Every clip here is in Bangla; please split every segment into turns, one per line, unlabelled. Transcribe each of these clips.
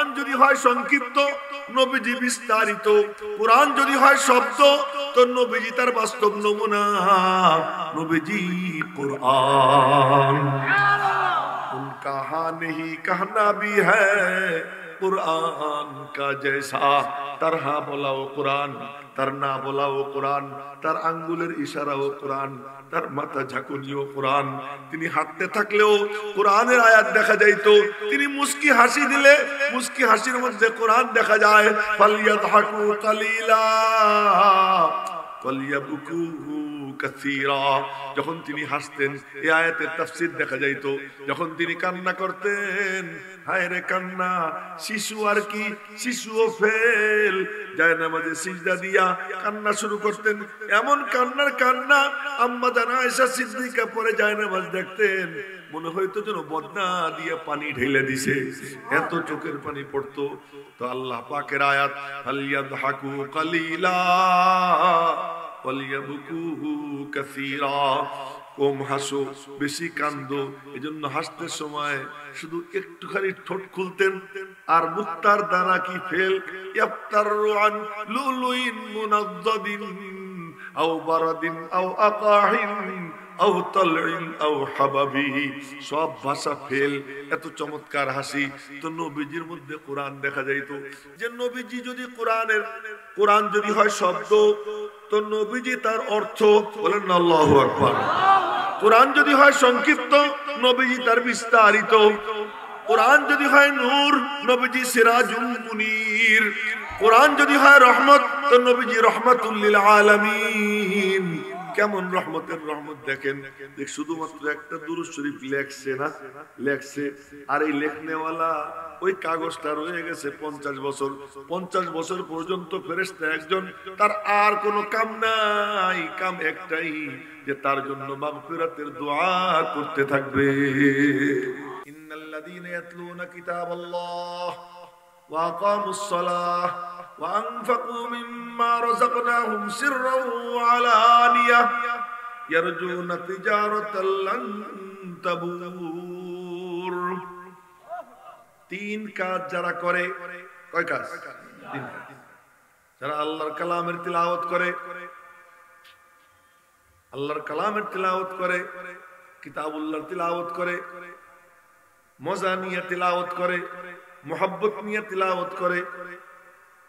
কোরআন যদি হয় সংক্ষিপ্ত, নবীজি বিস্তারিত। কোরআন যদি হয় শব্দ, তো নবীজি তার বাস্তব নমুনা। নবীজি कुरान उनका हाँ नहीं कहना भी है कुरान का जैसा तरहा बोला वो कुरान তার না বলা ও কোরআন, তার আঙ্গুলের ইশারা ও কোরআন, তার মাথা ঝাঁকুনি ও কোরআন। তিনি হাঁটতে থাকলেও কোরআনের আয়াত দেখা যাইতো, তিনি মুস্কি হাসি দিলে মুস্কি হাসির মধ্যে কোরআন দেখা যায়। ফালিয়াদহাকু কালিলা ওয়ালিয়াবকু কাসীরা। যখন তিনি হাসতেন এই আয়াতের তাফসীর দেখা যাইতো, যখন তিনি কান্না করতেন হায় রে কান্না, শিশু আর কি, শিশুও ফেল, যায় নামাজে সিজদা দিয়া কান্না শুরু করতেন। এমন কান্নার কান্না আম্মা জান আয়েশা সিদ্দিকা পরে যায় নামাজ দেখতেন, মনে হইতো যেন বদনা দিয়ে পানি ঢেলে দিছে, এত চোখের পানি পড়তো। তো আল্লাহ পাকের আয়াত ফালিয়াদহাকু কালিলা ওয়ালিয়াবকু কাসীরা, কম হাসো বেশি কান্দো। এজন্য হাসতে সময় শুধু একটুখানি ঠোঁট খুলতেন আর মুক্তার দানা কি ফেল ইয়াফতারু আন লুলুইন মুনাদ্দাদিন আও বারাদিন আও আকাহিন আও তালইন আও হাবাবি, সব ভাষা ফেল, এত চমৎকার হাসি। তো নবীজির মধ্যে কোরআন দেখা যাইতো। যে নবীজি যদি কোরআন যদি হয় শব্দ, তো নবীজি তার অর্থ বলেন না আল্লাহু আকবার। কোরআন যদি হয় সংক্ষিপ্ত, নবীজি তার বিস্তারিত। কোরআন যদি হয় নূর, নবীজি সিরাজুল মুনীর। কোরআন যদি হয় রহমত, তো নবীজি রহমাতুল লিল আলামিন। কেমন রহমতের রহমত দেখেন, শুধুমাত্র একটা দুরূদ শরীফ লেখছে না, লেখছে আর এই লেখনেওয়ালা ওই কাগজটা রয়ে গেছে 50 বছর। 50 বছর পর্যন্ত ফেরেশতা একজন, তার আর কোনো কাম নাই, কাম একটাই যে তার জন্য মাগফিরাতের দোয়া করতে থাকবে। ইন্নাল্লাযীনা ইয়াতলুনা কিতাবাল্লাহ ওয়া আকামুস সালাহ ওয়া আনফাকু মিম্মা রাযাকনাহুম সিররান ওয়া আলানিয়া ইয়ারজুনা তিজারাতাল লান তাবুর। তিন কাজ যারা করে, কয় কাজ? তিন কাজ। যারা আল্লাহর কালামের তিলাওয়াত করে, আল্লাহর কালামের তিলাওয়াত করে, কিতাবুল্লাহর তিলাওয়াত করে, মজা নিয়ে তিলাওয়াত করে, মোহাব্বত নিয়ে তিলাওয়াত করে।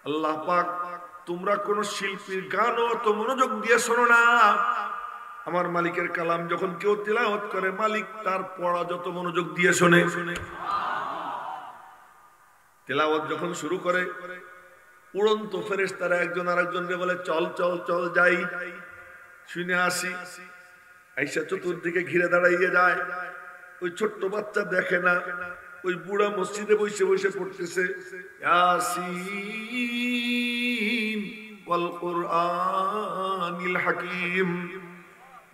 আল্লাহ পাক তোমরা কোন শিল্পীর গানও তো মনোযোগ দিয়ে শোনো না। আমার মালিকের কালাম যখন কেউ তিলাওয়াত করে, মালিক তার পড়া যত মনোযোগ দিয়ে শোনে। তিলাওয়াত যখন শুরু করে, উড়ন্ত ফেরেশতারা একজন আরেকজনকে বলে চল চল চল যাই, শুনে আসি। আয়েশা চতুর্দিকে ঘিরে দাঁড়াইয়ে যায়। ওই ছোট্ট বাচ্চা দেখে না, ওই বুড়া মসজিদে বসে বসে পড়তেছে ইয়াসিন ওয়াল কুরআনিল হাকিম।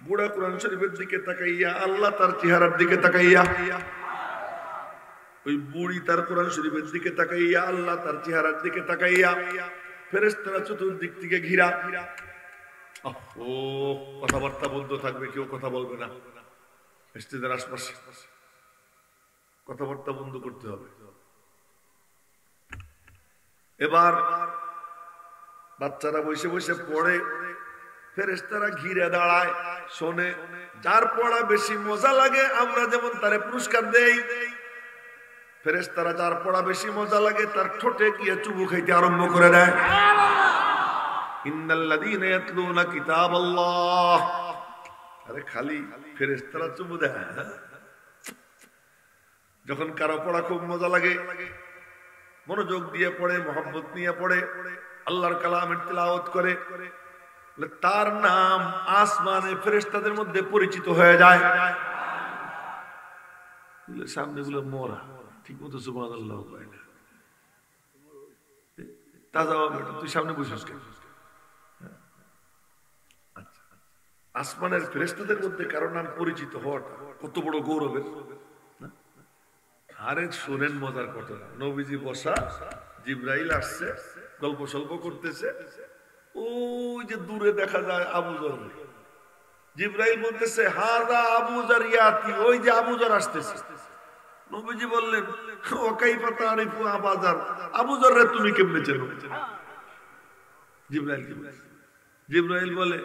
বুড়া কোরআন শরীফের দিকে তাকাইয়া, আল্লাহ তার চেহারার দিকে তাকাইয়া, ওই বুড়ি তার কোরআন শরীফের দিকে তাকাইয়া, আল্লাহ তার চেহারার দিকে তাকাইয়া, ফেরেশতারা চতুর্দিক থেকে ঘিরা। ও কথাবার্তা বন্ধ থাকবে, কেউ কথা বলবে না। মসজিদের আশপাশে কথাবার্তা বন্ধ করতে হবে। এবার বাচ্চারা বসে বসে পড়ে, ফেরেশতারা ঘিরে দাঁড়ায়, শোনে। যার পড়া বেশি মজা লাগে আমরা যেমন তারে পুরস্কার দেই, ফেরেশতারা যার পড়া বেশি মজা লাগে তার ঠোঁটে গিয়ে চুমু খাইতে আরম্ভ করে দেয়। ইন্নাল্লাযীনা ইয়াতলুনা কিতাবাল্লাহ, আরে খালি ফেরেশতারা চুমু দেয়। যখন কারো পড়া খুব মজা লাগে, মনোযোগ দিয়ে পড়ে, মোহাব্বত নিয়ে পড়ে, আল্লাহর কালামের তিলাওয়াত করে, তার নাম আসমানে ফেরেশতাদের মধ্যে পরিচিত হয়ে যায়। সামনে গুলো মোরা ঠিক মতো সুবহানাল্লাহ কয় না। তাজা তুই সামনে বসিস কেন? আসমানের ফেরেশতাদের মধ্যে কারো নাম পরিচিত হওয়াটা কত বড় গৌরবের। আরে শোনেন মজার ঘটনা। নবীজি বসা, জিবরাইল আসছে, গল্প সল্প করতেছে। ওই যে দূরে দেখা যায় আবু যর। জিবরাইল বলতেছে হাযা আবু যর ইয়াতি, ওই যে আবু যর আসতেছে। নবীজি বললেন ওয়াকাইফা তারিফু আবাজার, আবু যর তুমি কেমনে চেনো? জিবরাইল বলে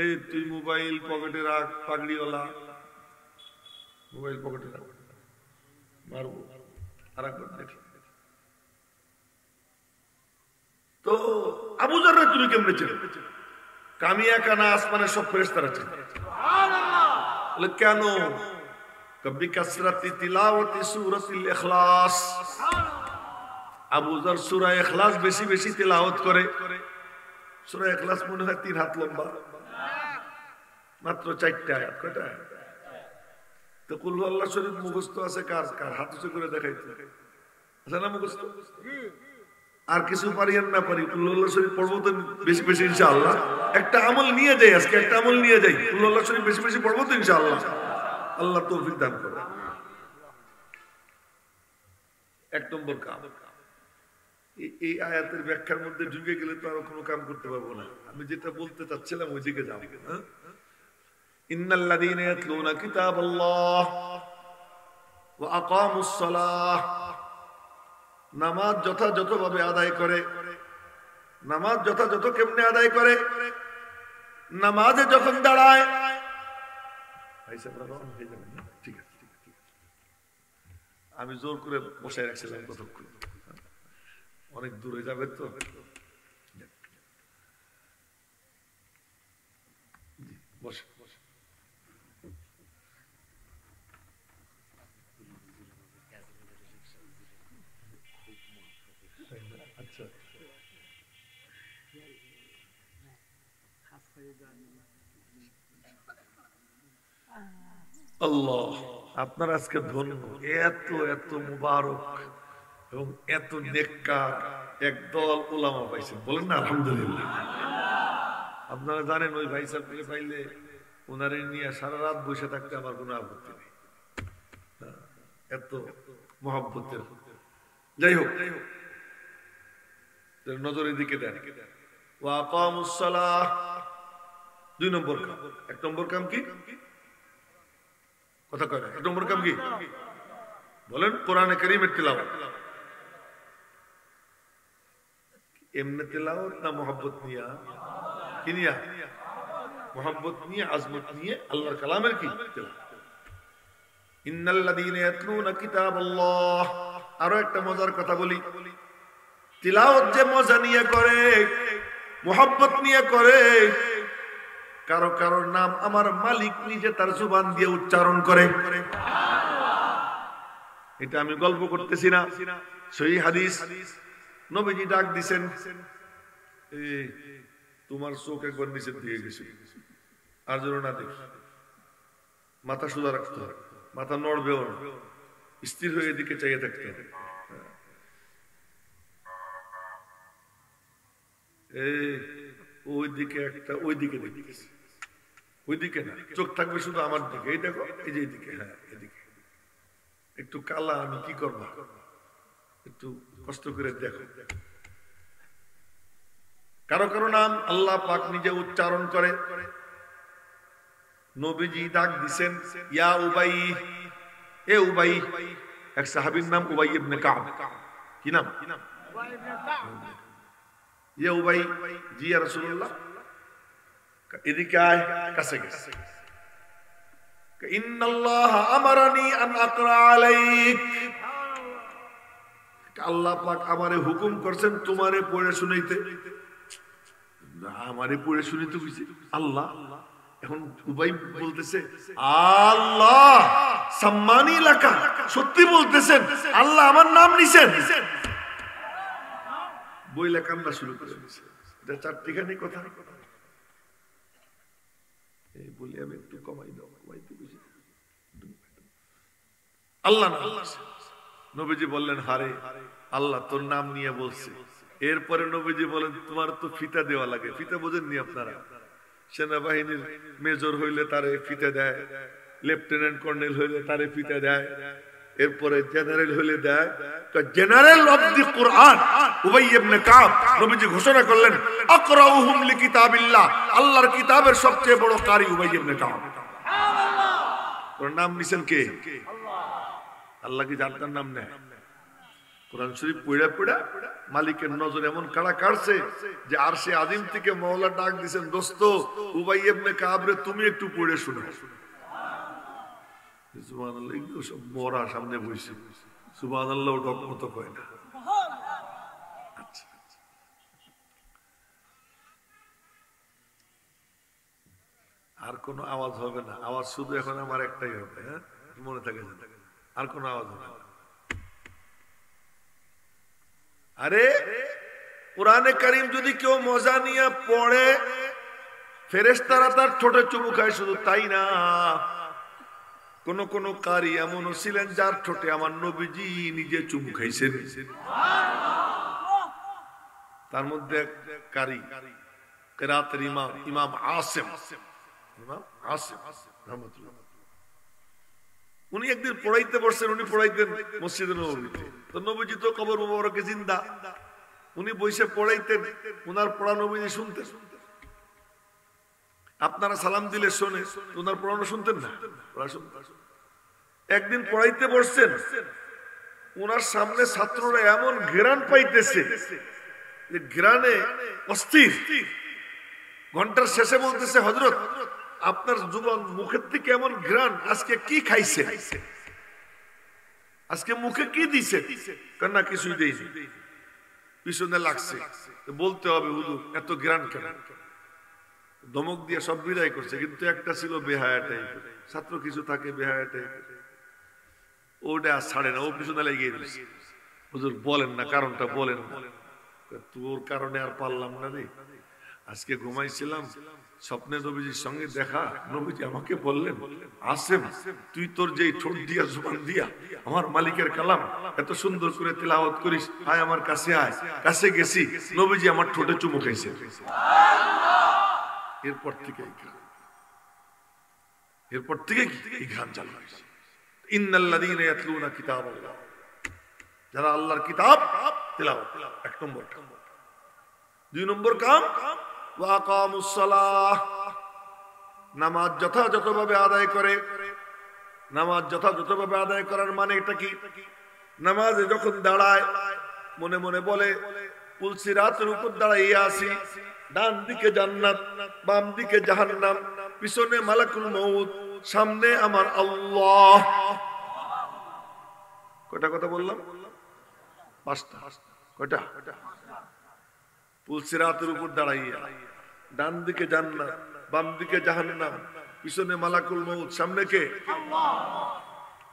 এই তুই মোবাইল পকেটে রাখ, পাগড়িওয়ালা মোবাইল পকেটে রাখ, মারবো। আর একবার দেখি তো আবু যর তুমি কেমনে চেনো? কামিয়া কানা আসমানের সব ফেরেশতারা চেনে। সুবহানাল্লাহ। কেন? কবি কাসরাতি তিলাওয়াতি সূরাতুল ইখলাস। আবু যর সূরা ইখলাস বেশি বেশি তিলাওয়াত করে। সূরা ইখলাস মনে হয় 3 হাত লম্বা, মাত্র 4টা আয়াত। কয়টা? তো কুল আল্লাহ শরীফ মুখস্থ আছে কার কার? হাত উঁচু করে দেখাইতে আছে না মুখস্থ? আর কিছু পারি আর না পারি কুল আল্লাহ শরীফ পড়বো তো বেশি বেশি ইনশাআল্লাহ। একটা আমল নিয়ে যাই, আজকে একটা আমল নিয়ে যাই, কুল আল্লাহ শরীফ বেশি বেশি পড়বো তো ইনশাআল্লাহ। আল্লাহ তৌফিক দান করে। 1 নম্বর কাম, এই আয়াতের ব্যাখ্যার মধ্যে ঢুকে গেলে তো আর কোনো কাম করতে পারবো না। আমি যেটা বলতে চাচ্ছিলাম ওই দিকে যাও। ইন্নাল্লাযীনা ইয়াতলুনা কিতাবাল্লাহ ওয়া আকামুস সালাহ, নামাজ যথাযথভাবে আদায় করে। নামাজ যথাযথ কেমনে আদায় করে? নামাজে যখন দাঁড়ায়, ঠিক আছে আমি জোর করে বসায় রাখছিলাম কতক্ষণ, অনেক দূরে যাবে তো। বসে বসে আচ্ছা আল্লাহ আপনার আজকে ধন্য, এত এত মুবারক এবং এত নেককার একদল উলামা পাইছেন, বলেন না আলহামদুলিল্লাহ। আপনারা জানেন ওই ভাই সাহেবকে পাইলে ওনারে নিয়ে সারা রাত বসে থাকতে আমার কোনো আপত্তি নেই, এত মহব্বতের। যাই হোক, নজরের দিকে দেন। ওয়া আকামুস সালাহ 2 নম্বর কাম। 1 নম্বর কাম কি? কথা কয় না। 1 নম্বর কাম কি বলেন? কোরআনে কারীমের তিলাওয়াত। এমনি তিলাওয়াত না মহব্বত নিয়া? কি নিয়া? মহব্বত নিয়ে, আজমত নিয়ে আল্লাহর কালামের কি তিলাওয়াত। ইন্নাল্লাযীনা ইয়াতলুনা কিতাবাল্লাহ। আরো একটা মজার কথা বলি, তিলাওয়াত যে মজা নিয়ে করে, মহব্বত নিয়ে করে, কারো কারো নাম আমার মালিক নিজে তার জুবান দিয়ে উচ্চারণ করে। এটা আমি গল্প করতেছি না, সহিহ হাদিস। নবীজি ডাক দিবেন, এই তোমার চোখ একবার নিচের দিকে গেছে, আর যেন না দেখি। মাথা সোজা রাখতে হবে, মাথা নড়বেও না, স্থির হয়ে এদিকে চাইয়ে থাকতে হবে। এই ওইদিকে একটা, ওইদিকে দেখতেছি, ওইদিকে না, চোখ থাকবে শুধু আমার দিকে। এই দেখো, এই যে এইদিকে, হ্যাঁ এদিকে। একটু কালা, আমি কি করবা, একটু কষ্ট করে দেখো। কারো কারো নাম আল্লাহ পাক নিজে উচ্চারণ করে। নবীজি ডাক দিছেন, ইয়া উবাই, এ উবাই। এক সাহাবীর নাম উবাই ইবনে কাব। কি নাম? উবাই ইবনে কাব। ইয়া উবাই, জি ইয়া রাসূলুল্লাহ। এদিকে আয়, কাছে গেছে। ইন্নাল্লাহ আমারানি আন আকরা আলাইক। আল্লাহ পাক আমারে হুকুম করছেন তোমারে পড়ে শুনাইতে। আমারে পড়ে শুনাইতে কইছে আল্লাহ। এখন উবাই বলতেছে, আল্লাহ সম্মানী লাকা, সত্যি বলতেছেন আল্লাহ আমার নাম নিছেন। বইলা কান্না শুরু করে দিয়েছে। এটা 4টিখানি কথা। এই বলি আমি একটু কমাই দাও, কমাইতে বুঝি। আল্লাহ না, নবীজি বললেন, হারে আল্লাহ তোর নাম নিয়ে বলছে। এরপরে নবীজি বলেন, তোমার তো ফিতা দেওয়া লাগে। ফিতা বোঝেননি আপনারা? সেনাবাহিনীর মেজর হইলে তারে ফিতা দেয়, লেফটেন্যান্ট কর্নেল হইলে তারে ফিতা দেয়, এরপরে জেনারেল হইলে দেয়। তো জেনারেল অফ দি কোরআন উবাই ইবনে কাব, নবীজি ঘোষণা করলেন, আকরাউহুম লিকিতাবিল্লাহ, আল্লাহর কিতাবের সবচেয়ে বড় কারি উবাই ইবনে কাব। সুবহানাল্লাহ। ওর নাম নিছেন কে? আল্লাহ। আল্লাহ কি যার তার নাম নেয়? কোরআন শরীফ পড়া পড়া মালিকের নজর এমন কাড়া কাটছে যে আরশে আজিম থেকে মাওলা ডাক দিয়েছেন, দোস্ত উবাই ইবনে কাব রে তুমি একটু পড়ে শোনো। সুবহানাল্লাহ, এগুলো সব মরা সামনে বসে সুবহানাল্লাহ ডক মতো কয় না। আচ্ছা, আর কোন আওয়াজ হবে না, আওয়াজ শুধু এখন আমার একটাই হবে, হ্যাঁ মনে থাকে, আর কোন আওয়াজ হবে না। আরে কোরআনে কারীম যদি কেউ মজা নিয়ে পড়ে, ফেরেশতারা তার ঠোঁটে চুমু খায়, শুধু তাই না, কোন কোন কারি এমনও ছিলেন যার ঠোঁটে আমার নবীজি নিজে চুমু খাইছেন। তার মধ্যে কারি কিরাতের ইমাম, ইমাম আসিম, উনি একদিন পড়াইতে বসছেন, উনি পড়াইতেন মসজিদে নববীতে, তো নবীজি তো কবর মুবারকে জিন্দা, উনি বসে পড়াইতেন, উনার পড়া নবীজি শুনতেন। আপনারা সালাম দিলে শোনে, উনার পড়ানো শুনতেন না, একদিন পড়াইতে বসছেন, উনার সামনে ছাত্ররা এমন ঘেরান পাইতেছে যে ঘেরানে অস্থির, ঘন্টার শেষে বলতেছে, হযরত আপনার জুবান মুখের থেকে এমন ঘ্রাণ, আজকে কি খাইছে, আজকে মুখে কি দিছে? কেন কিছুই দেয়নি, পিছনে লাগছে, বলতে হবে হুজুর এত ঘ্রাণ কেন? ধমক দিয়ে সব বিদায় করছে, কিন্তু একটা ছিল বেহায়া টাইপের ছাত্র, কিছু থাকে বেহায়া টাইপের, ওটা আর ছাড়ে না, ও পিছনে লেগে দিচ্ছে। হুজুর বলেন না, কারণটা বলেন না। তোর কারণে আর পারলাম না রে, আজকে ঘুমাইছিলাম, স্বপ্নে নবীজির সঙ্গে দেখা, নবীজি আমাকে বললেন, আসেম তুই তোর যেই ঠোঁট দিয়া জুবান দিয়া আমার মালিকের কালাম এত সুন্দর করে তিলাওয়াত করিস, আয় আমার কাছে আয়। কাছে গেছি, নবীজি আমার ঠোঁটে চুমু খাইছে। এরপর থেকে এই গান চালু হয়েছে, ইন্নাল্লাযীনা ইয়াতলুনা কিতাবাল্লাহ, যারা আল্লাহর কিতাব তিলাওয়াত, এক নম্বর। দুই নম্বর কাম ওয়াকামুস সালাহ, নামাজ যথাযথভাবে আদায় করে। নামাজ যথাযথভাবে আদায় করার মানে এটা কি? নামাজে যখন দাঁড়ায় মনে মনে বলে, পুলসিরাতের উপর দাঁড়াইয়া আছি, ডান দিকে জান্নাত, বাম দিকে জাহান্নাম, পিছনে মালাকুল মউত, সামনে আমার আল্লাহ। কয়টা কথা বললাম? পাঁচটা। কয়টা? পুলসিরাতের উপর দাঁড়াইয়া, ডান দিকে জান্নাত, বাম দিকে জাহান্নাম, পিছনে মালাকুল মউত, সামনে কে?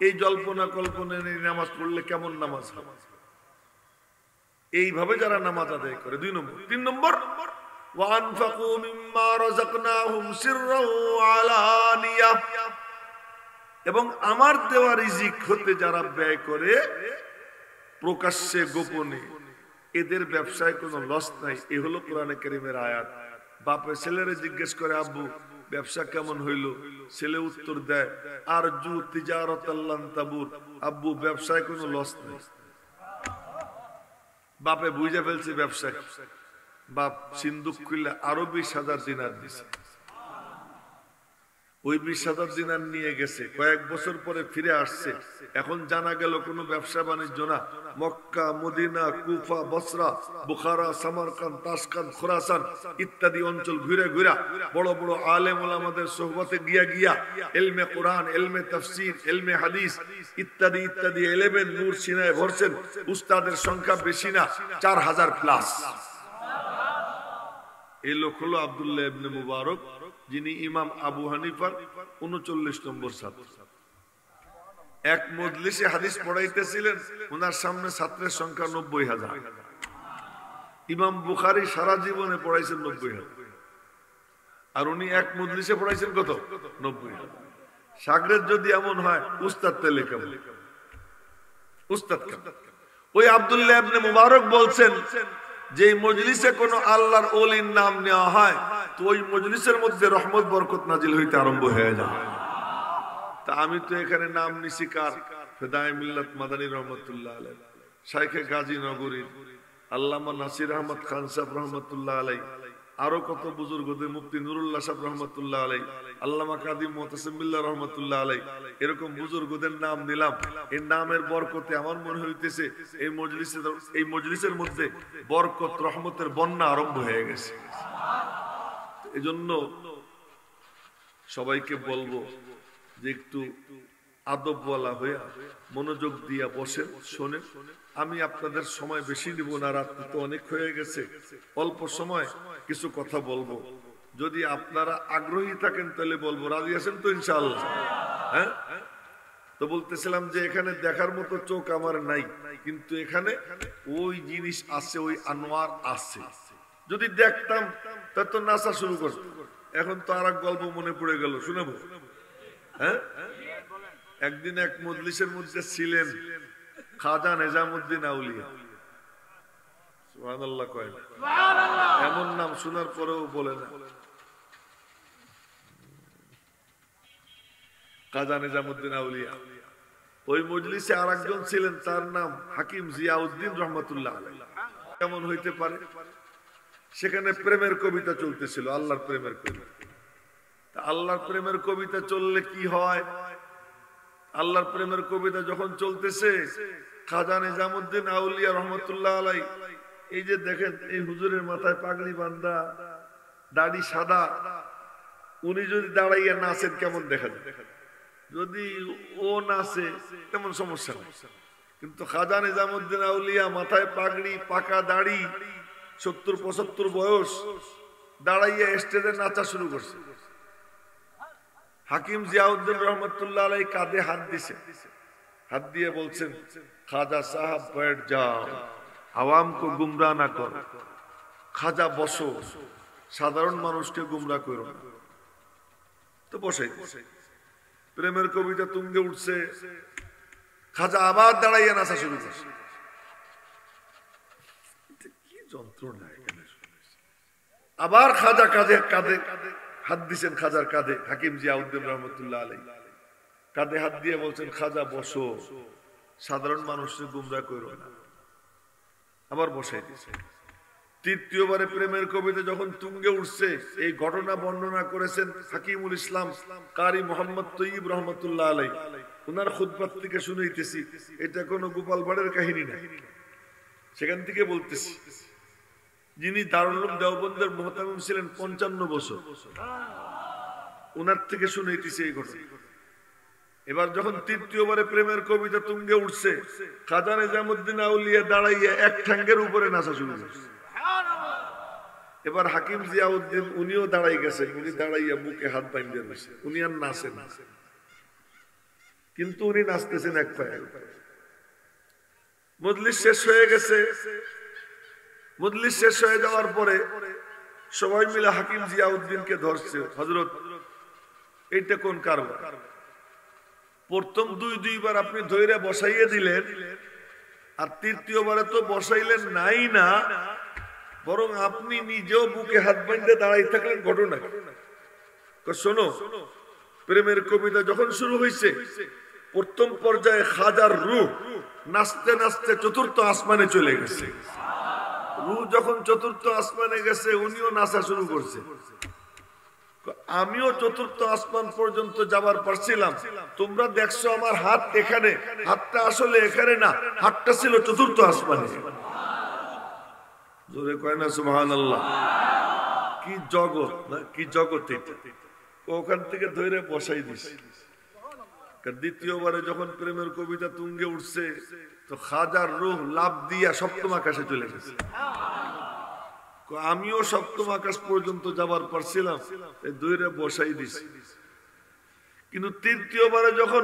এই জল্পনা কল্পনা নিয়ে নামাজ পড়লে কেমন নামাজ হবে? এইভাবে যারা নামাজ আদায় করে। 2 নম্বর। 3 নম্বর, ওয়ানফাকু মিম্মা রাযাকনাহুম সিররান ওয়া আলানিয়া, এবং আমার দেওয়া রিজিক হতে যারা ব্যয় করে প্রকাশ্যে গোপনে, এদের ব্যবসায় কোনো লস নাই। এই হলো কোরআনে কারীমের আয়াত। বাপে ছেলেরে জিজ্ঞেস করে, আব্বু ব্যবসা কেমন হইল? ছেলে উত্তর দেয়, আরজু তিজারাতাল লান তাবুর, আব্বু ব্যবসায় কোনো লস নাই। বাপে বুঝে ফেলছে ব্যবসা। বাপ সিন্দুক খুলে আরো 20,000 দিনার দিছে। ওই 20,000 দিনার নিয়ে গেছে, কয়েক বছর পরে ফিরে আসছে, এখন জানা গেল কোনো ব্যবসা বাণিজ্য না। মক্কা, মদিনা, কুফা, বসরা, বুখারা, সামারকান্দ, তাশকান্দ, খোরাসান ইত্যাদি অঞ্চল ঘুরে ঘুরে বড় বড় আলেম ওলামাদের সোহবতে গিয়া গিয়া ইলমে কোরআন, ইলমে তাফসীর, ইলমে হাদিস ইত্যাদি ইত্যাদি এলেমের নূর সিনায় ভরছেন। উস্তাদের সংখ্যা বেশি না, 4000 প্লাস। এই লোক হলো আব্দুল্লাহ ইবনে মুবারক, যিনি ইমাম আবু হানিফার 39 নম্বর ছাত্র। এক মজলিসে হাদিস পড়াইতেছিলেন, ওনার সামনে ছাত্রের সংখ্যা 90,000। ইমাম বুখারী সারা জীবনে পড়াইছেন 90,000, আর উনি এক মজলিসে পড়াইছেন কত? 90,000। শাগরেদ যদি এমন হয়, উস্তাদ তেলে কেমন? উস্তাদ কেমন? ওই আব্দুল্লাহ ইবনে মুবারক বলছেন, যে মজলিসে কোন আল্লাহর ওলির নাম নেওয়া হয়, তো ওই মজলিসের মধ্যে রহমত বরকত নাজিল হইতে আরম্ভ হয়ে যায়। তা আমি তো এখানে নাম নিছি কার? ফেদায়ে মিল্লাত মাদানী রহমাতুল্লাহ আলাইহি, শাইখে গাজী নগরী আল্লামা নাসির আহমদ খান সাহেব রহমাতুল্লাহ আলাইহি, আরো কত বুজুর্গদের, মুফতি নুরুল্লাহ সাহেব রহমতুল্লাহ আলাই, আল্লামা কাদি মুতাসিম বিল্লাহ রহমতুল্লাহ আলাই, এরকম বুজুর্গদের নাম নিলাম। এই নামের বরকতে আমার মনে হইতেছে এই মজলিসের মধ্যে বরকত রহমতের বন্যা আরম্ভ হয়ে গেছে। এজন্য সবাইকে বলবো যে একটু আদব বলা হইয়া মনোযোগ দিয়া বসেন, শোনেন। আমি আপনাদের সময় বেশি নিব না, রাত তো অনেক হয়ে গেছে, অল্প সময় কিছু কথা বলবো। যদি আপনারা আগ্রহী থাকেন তাহলে বলবো, রাজি আছেন তো ইনশাআল্লাহ? হ্যাঁ, তো বলতেছিলাম যে এখানে দেখার মতো চোখ আমার নাই, কিন্তু এখানে ওই জিনিস আছে, ওই আনোয়ার আছে। যদি দেখতাম তা তো নাচা শুরু করত। এখন তো আর এক গল্প মনে পড়ে গেল, শুনাবো? হ্যাঁ, একদিন এক মজলিসের মধ্যে ছিলেন খাজা নিজামুদ্দিন আউলিয়া। সুবহানাল্লাহ কয় না? এমন নাম শোনার পরেও বলে না। খাজা নিজামুদ্দিন আউলিয়া। ওই মজলিসে আর একজন ছিলেন, তার নাম হাকিম জিয়াউদ্দিন রহমতুল্লাহ আলাইহি। কেমন হইতে পারে? সেখানে প্রেমের কবিতা চলতেছিল, আল্লাহর প্রেমের কবিতা। আল্লাহর প্রেমের কবিতা চললে কি হয়? আল্লাহর প্রেমের কবিতা যখন চলতেছে, খাজা নিজামুদ্দিন আউলিয়া রহমতুল্লাহ আলাইহি, এই যে দেখেন এই হুজুরের মাথায় পাগড়ি বাঁধা, দাড়ি সাদা, উনি যদি দাঁড়াইয়া নাচেন কেমন দেখা যায়? যদি ও নাচে তেমন সমস্যা নেই, কিন্তু খাজা নিজামুদ্দিন আউলিয়া মাথায় পাগড়ি, পাকা দাড়ি, 70-75 বয়স, দাঁড়াইয়া স্টেজে নাচা শুরু করছে। হাকিম জিয়াউদ্দিন রহমতুল্লাহ আলাইহি কাঁধে হাত দিছে, হাত দিয়ে বলছেন, খাজা সাহেব बैठ जाओ, আওয়াম কো গুমরাহ না করো। খাজা বসো, সাধারণ মানুষকে গুমরাহ করো না। তো বসাই প্রেমের কবিতা তুঙ্গে উঠছে, খাজা আবার দাঁড়াইয়া নাচা শুরু করছে। কি যন্ত্রণা! আবার খাজা কাঁধে কাঁধে হাত দিছেন, খাজার কাঁধে হাকিম জিয়াউদ্দিন রহমতুল্লাহ আলাইহি কাঁধে হাত দিয়ে বলছেন, খাজা বসো, সাধারণ মানুষকে গুমরাহ করো না। আবার বসাই দিয়েছে। তৃতীয়বারে প্রেমের কবিতা যখন তুঙ্গে উঠছে, এই ঘটনা বর্ণনা করেছেন হাকিমুল ইসলাম কারি মোহাম্মদ তৈয়ব রহমতুল্লাহ আলাইহি। ওনার খুতবা থেকে শুনাইতেছি, এটা কোনো গোপাল ভাড়ের কাহিনী না, সেখান থেকে বলতেছি। যিনি দারুল উলুম দেওবন্দের মুহতামিম ছিলেন 55 বছর, ওনার থেকে শুনাইতেছি এই ঘটনা। এবার যখন তৃতীয়বারে প্রেমের কবিতা তুঙ্গে উঠছে, খাজা নিজামুদ্দিন আউলিয়া দাঁড়াইয়া এক ঠ্যাঙ্গের উপরে নাচা শুরু করছে। এবার হাকিম জিয়াউদ্দিন উনিও দাঁড়াই গেছে, উনি দাঁড়াইয়া বুকে হাত বাঁধিয়ে রয়েছে, উনি আর নাচেন না, কিন্তু উনি নাচতেছেন এক পায়ে। মজলিস শেষ হয়ে গেছে। মজলিস শেষ হয়ে যাওয়ার পরে সবাই মিলে হাকিম জিয়াউদ্দিনকে ধরছে, হযরত এইটা কোন কারবার? প্রথম দুইবার আপনি ধৈর্য বসাইয়ে দিলেন, আর তৃতীয়বারে তো বসাইলেন নাই না, বরং আপনি নিজেও বুকে হাত বাঁধে দাঁড়াই থাকলেন। ঘটনা শোনো, প্রেমের কবিতা যখন শুরু হয়েছে, প্রথম পর্যায়ে খাজার রূহ নাচতে নাচতে চতুর্থ আসমানে চলে গেছে। রূহ যখন চতুর্থ আসমানে গেছে, উনিও নাচা শুরু করছে। আমিও চতুর্থ আসমান পর্যন্ত যাবার পারছিলাম। তোমরা দেখছো আমার হাত এখানে, হাতটা আসলে এখানে না, হাতটা ছিল চতুর্থ আসমানে। জোরে কয় না সুবহানাল্লাহ? কি জগৎ না, কি জগৎ এটা! ওখান থেকে ধরে বসাই দিছে। দ্বিতীয়বারে যখন প্রেমের কবিতা তুঙ্গে উঠছে, তো খাজার রূহ লাফ দিয়া সপ্তম আকাশে চলে গেছে। আমিও সপ্তম আকাশ পর্যন্ত যাবার পারছিলাম, ধরে বসাই দিছে। কিন্তু তৃতীয়বারে যখন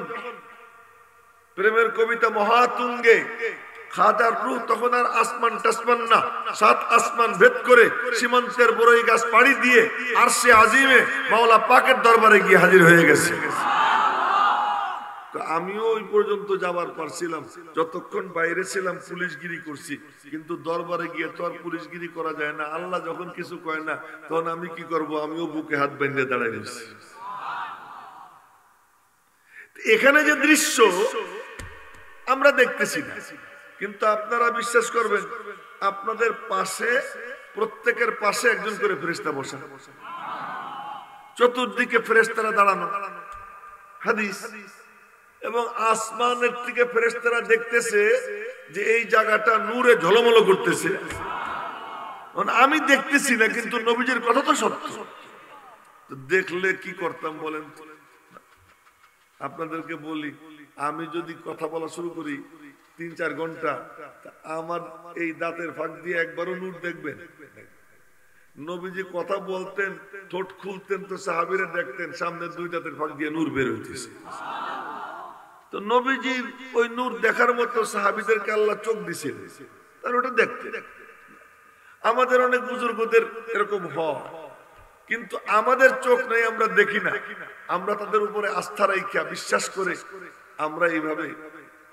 প্রেমের কবিতা মহাতুঙ্গে, খাজার রূহ তখন আর আসমান টাসমান না, 7 আসমান ভেদ করে সীমান্তের বড়ই গাছ পাড়ি দিয়ে আরশে আজিমে মাওলা পাকের দরবারে গিয়ে হাজির হয়ে গেছে। আমিও ওই পর্যন্ত যাবার পারছিলাম, যতক্ষণ বাইরে ছিলাম পুলিশগিরি করছি, কিন্তু দরবারে গিয়ে তো আর পুলিশগিরি করা যায় না। আল্লাহ যখন কিছু কয় না, তখন আমি কি করব? আমিও বুকে হাত বেঁধে দাঁড়াই গেছি। এখানে যে দৃশ্য আমরা দেখতেছি না, কিন্তু আপনারা বিশ্বাস করবেন, আপনাদের পাশে প্রত্যেকের পাশে একজন করে ফেরেশতা বসা, চতুর্দিকে ফেরেশতারা দাঁড়ানো, হাদিস। এবং আসমানের থেকে ফেরেশতারা দেখতেছে যে এই জায়গাটা নূরে ঝলমল করতেছে। আমি দেখতেছি না, কিন্তু নবীজির কথা তো সত্য। তো দেখলে কি করতাম বলেন? আপনাদেরকে বলি, আমি যদি কথা বলা শুরু করি 3-4 ঘন্টা, আমার এই দাঁতের ফাঁক দিয়ে একবারও নূর দেখবেন? নবীজি কথা বলতেন, ঠোঁট খুলতেন তো সাহাবীরা দেখতেন সামনে 2 দাঁতের ফাঁক দিয়ে নূর বের হইতেছে। তো নবীজির ওই নূর দেখার মতো সাহাবীদেরকে আল্লাহ চোখ দিছে, তার ওটা দেখতে। আমাদের অনেক বুজুর্গদের এরকম হয়, কিন্তু আমাদের চোখ নেই, আমরা দেখি না। আমরা তাদের উপরে আস্থা রাখা, বিশ্বাস করে আমরা এইভাবে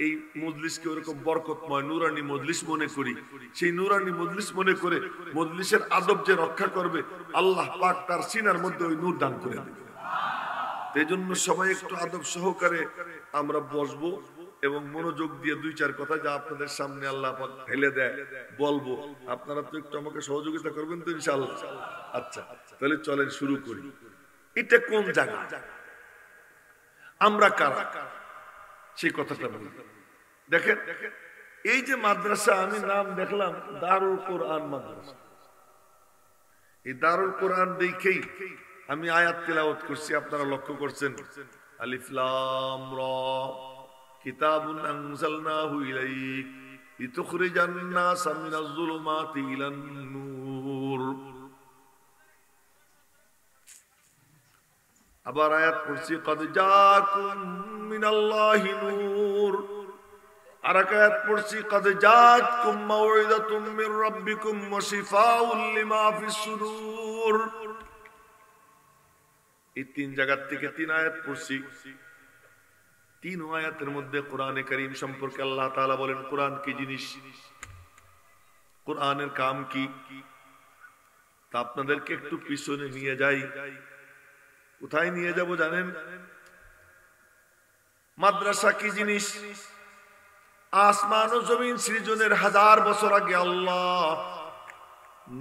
এই মজলিসকে ওরকম বরকতময় নুরানি মজলিস মনে করি। সেই নুরানি মজলিস মনে করে মজলিসের আদব যে রক্ষা করবে, আল্লাহ পাক তার সিনার মধ্যে ওই নূর দান করে দেবে। এই জন্য সবাই একটু আদব সহকারে আমরা বসবো এবং মনোযোগ দিয়ে 2-4 কথা যা আপনাদের সামনে আল্লাহ পাক ফেলে দেয় বলবো। আপনারা তো একটু আমাকে সহযোগিতা করবেন তো ইনশাআল্লাহ? আচ্ছা, তাহলে চলেন শুরু করি। এটা কোন জায়গা, আমরা কারা, সেই কথাটা বলি। দেখেন, এই যে মাদ্রাসা, আমি নাম দেখলাম দারুল কোরআন মাদ্রাসা। এই দারুল কোরআন দেখেই আমি আয়াত তিলাওয়াত করছি, আপনারা লক্ষ্য করছেন। আলিফ লাম রা কিতাবুন আনজালনাহু ইলাইক লিতুখরিজান নাস মিনাজ যুলুমাতি ইলান নূর। আবার আয়াত পড়ছি কদ জাকুম মিনাল্লাহি নূর। আর আয়াত পড়ছি কদ জাতকুম মাউইযাতুম মির রাব্বিকুম ওয়া শিফাউল লিমা ফিস সুদূর। এই 3 জায়গা থেকে 3 আয়াত পড়ছি। 3 আয়াতের মধ্যে কোরআনে কারীম সম্পর্কে আল্লাহ তাআলা বলেন কোরআন কি জিনিস, কোরআনের কাম কি। তা আপনাদেরকে একটু পিছনে নিয়ে যাই। কোথায় নিয়ে যাব জানেন? মাদ্রাসা কি জিনিস? আসমান ও জমিন সৃজনের 1000 বছর আগে আল্লাহ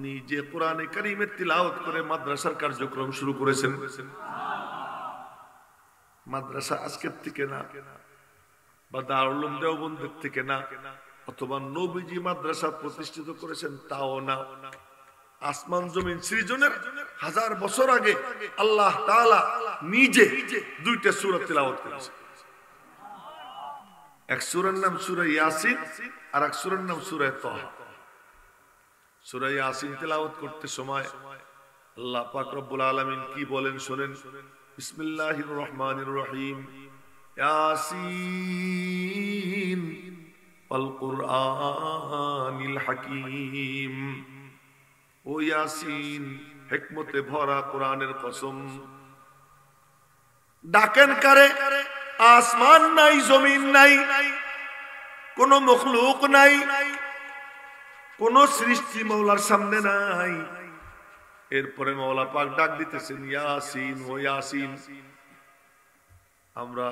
নিজে কোরআনে কারীমের তিলাওয়াত করে মাদ্রাসার কার্যক্রম শুরু করেছেন। মাদ্রাসা আজকের থেকে না, বা দারুল উলুম দেওবন্দের থেকে না, অথবা নবীজি মাদ্রাসা প্রতিষ্ঠিত করেছেন তাও না। আসমান জমিন সৃজনের 1000 বছর আগে আল্লাহ তাআলা নিজে 2টা সূরা তিলাওয়াত করেছেন। এক সূরার নাম সূরা ইয়াসিন, আর এক সূরার নাম সূরা তাহা। সূরা ইয়াসিন তিলাওয়াত করতে সময় আল্লাহ পাক রব্বুল আলামিন কি বলেন শুনেন। বিসমিল্লাহির রহমানির রহিম। ইয়াসিন ওয়াল কুরআনিল হাকীম। ও ইয়াসিন, হিকমতে ভরা কোরআনের কসম। ডাকেন কারে? আসমান নাই, জমিন নাই, কোন মখলুক নাই, কোন সৃষ্টি মাওলার সামনে নাই। এরপরে মাওলা পাক ডাক দিতেছেন ইয়াসিন, ও ইয়াসিন। আমরা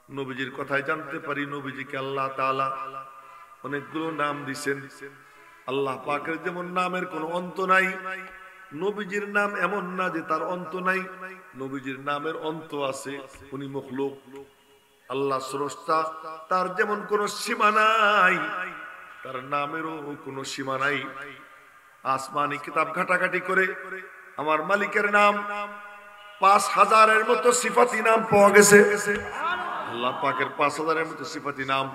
নবীজির কথায় জানতে পারি নবীজিকে আল্লাহ তাআলা অনেকগুলো নাম দিয়েছেন। আল্লাহ পাকের যেমন নামের কোনো অন্ত নাই, নবীজির নাম এমন না যে তার অন্ত নাই। নবীজির নামের অন্ত আছে। উনি মখলুক, আল্লাহ স্রষ্টা, তার যেমন কোনো সীমা নাই, তার নামেরও কোনো সীমা নাই। আসমানি কিতাব ঘাটাঘাটি করে আমার মালিকের নাম 5000-এর মতো সিফাতি নাম পাওয়া গেছে। আল্লাহ পাকের 5000-এর মতো সিফাতি নাম।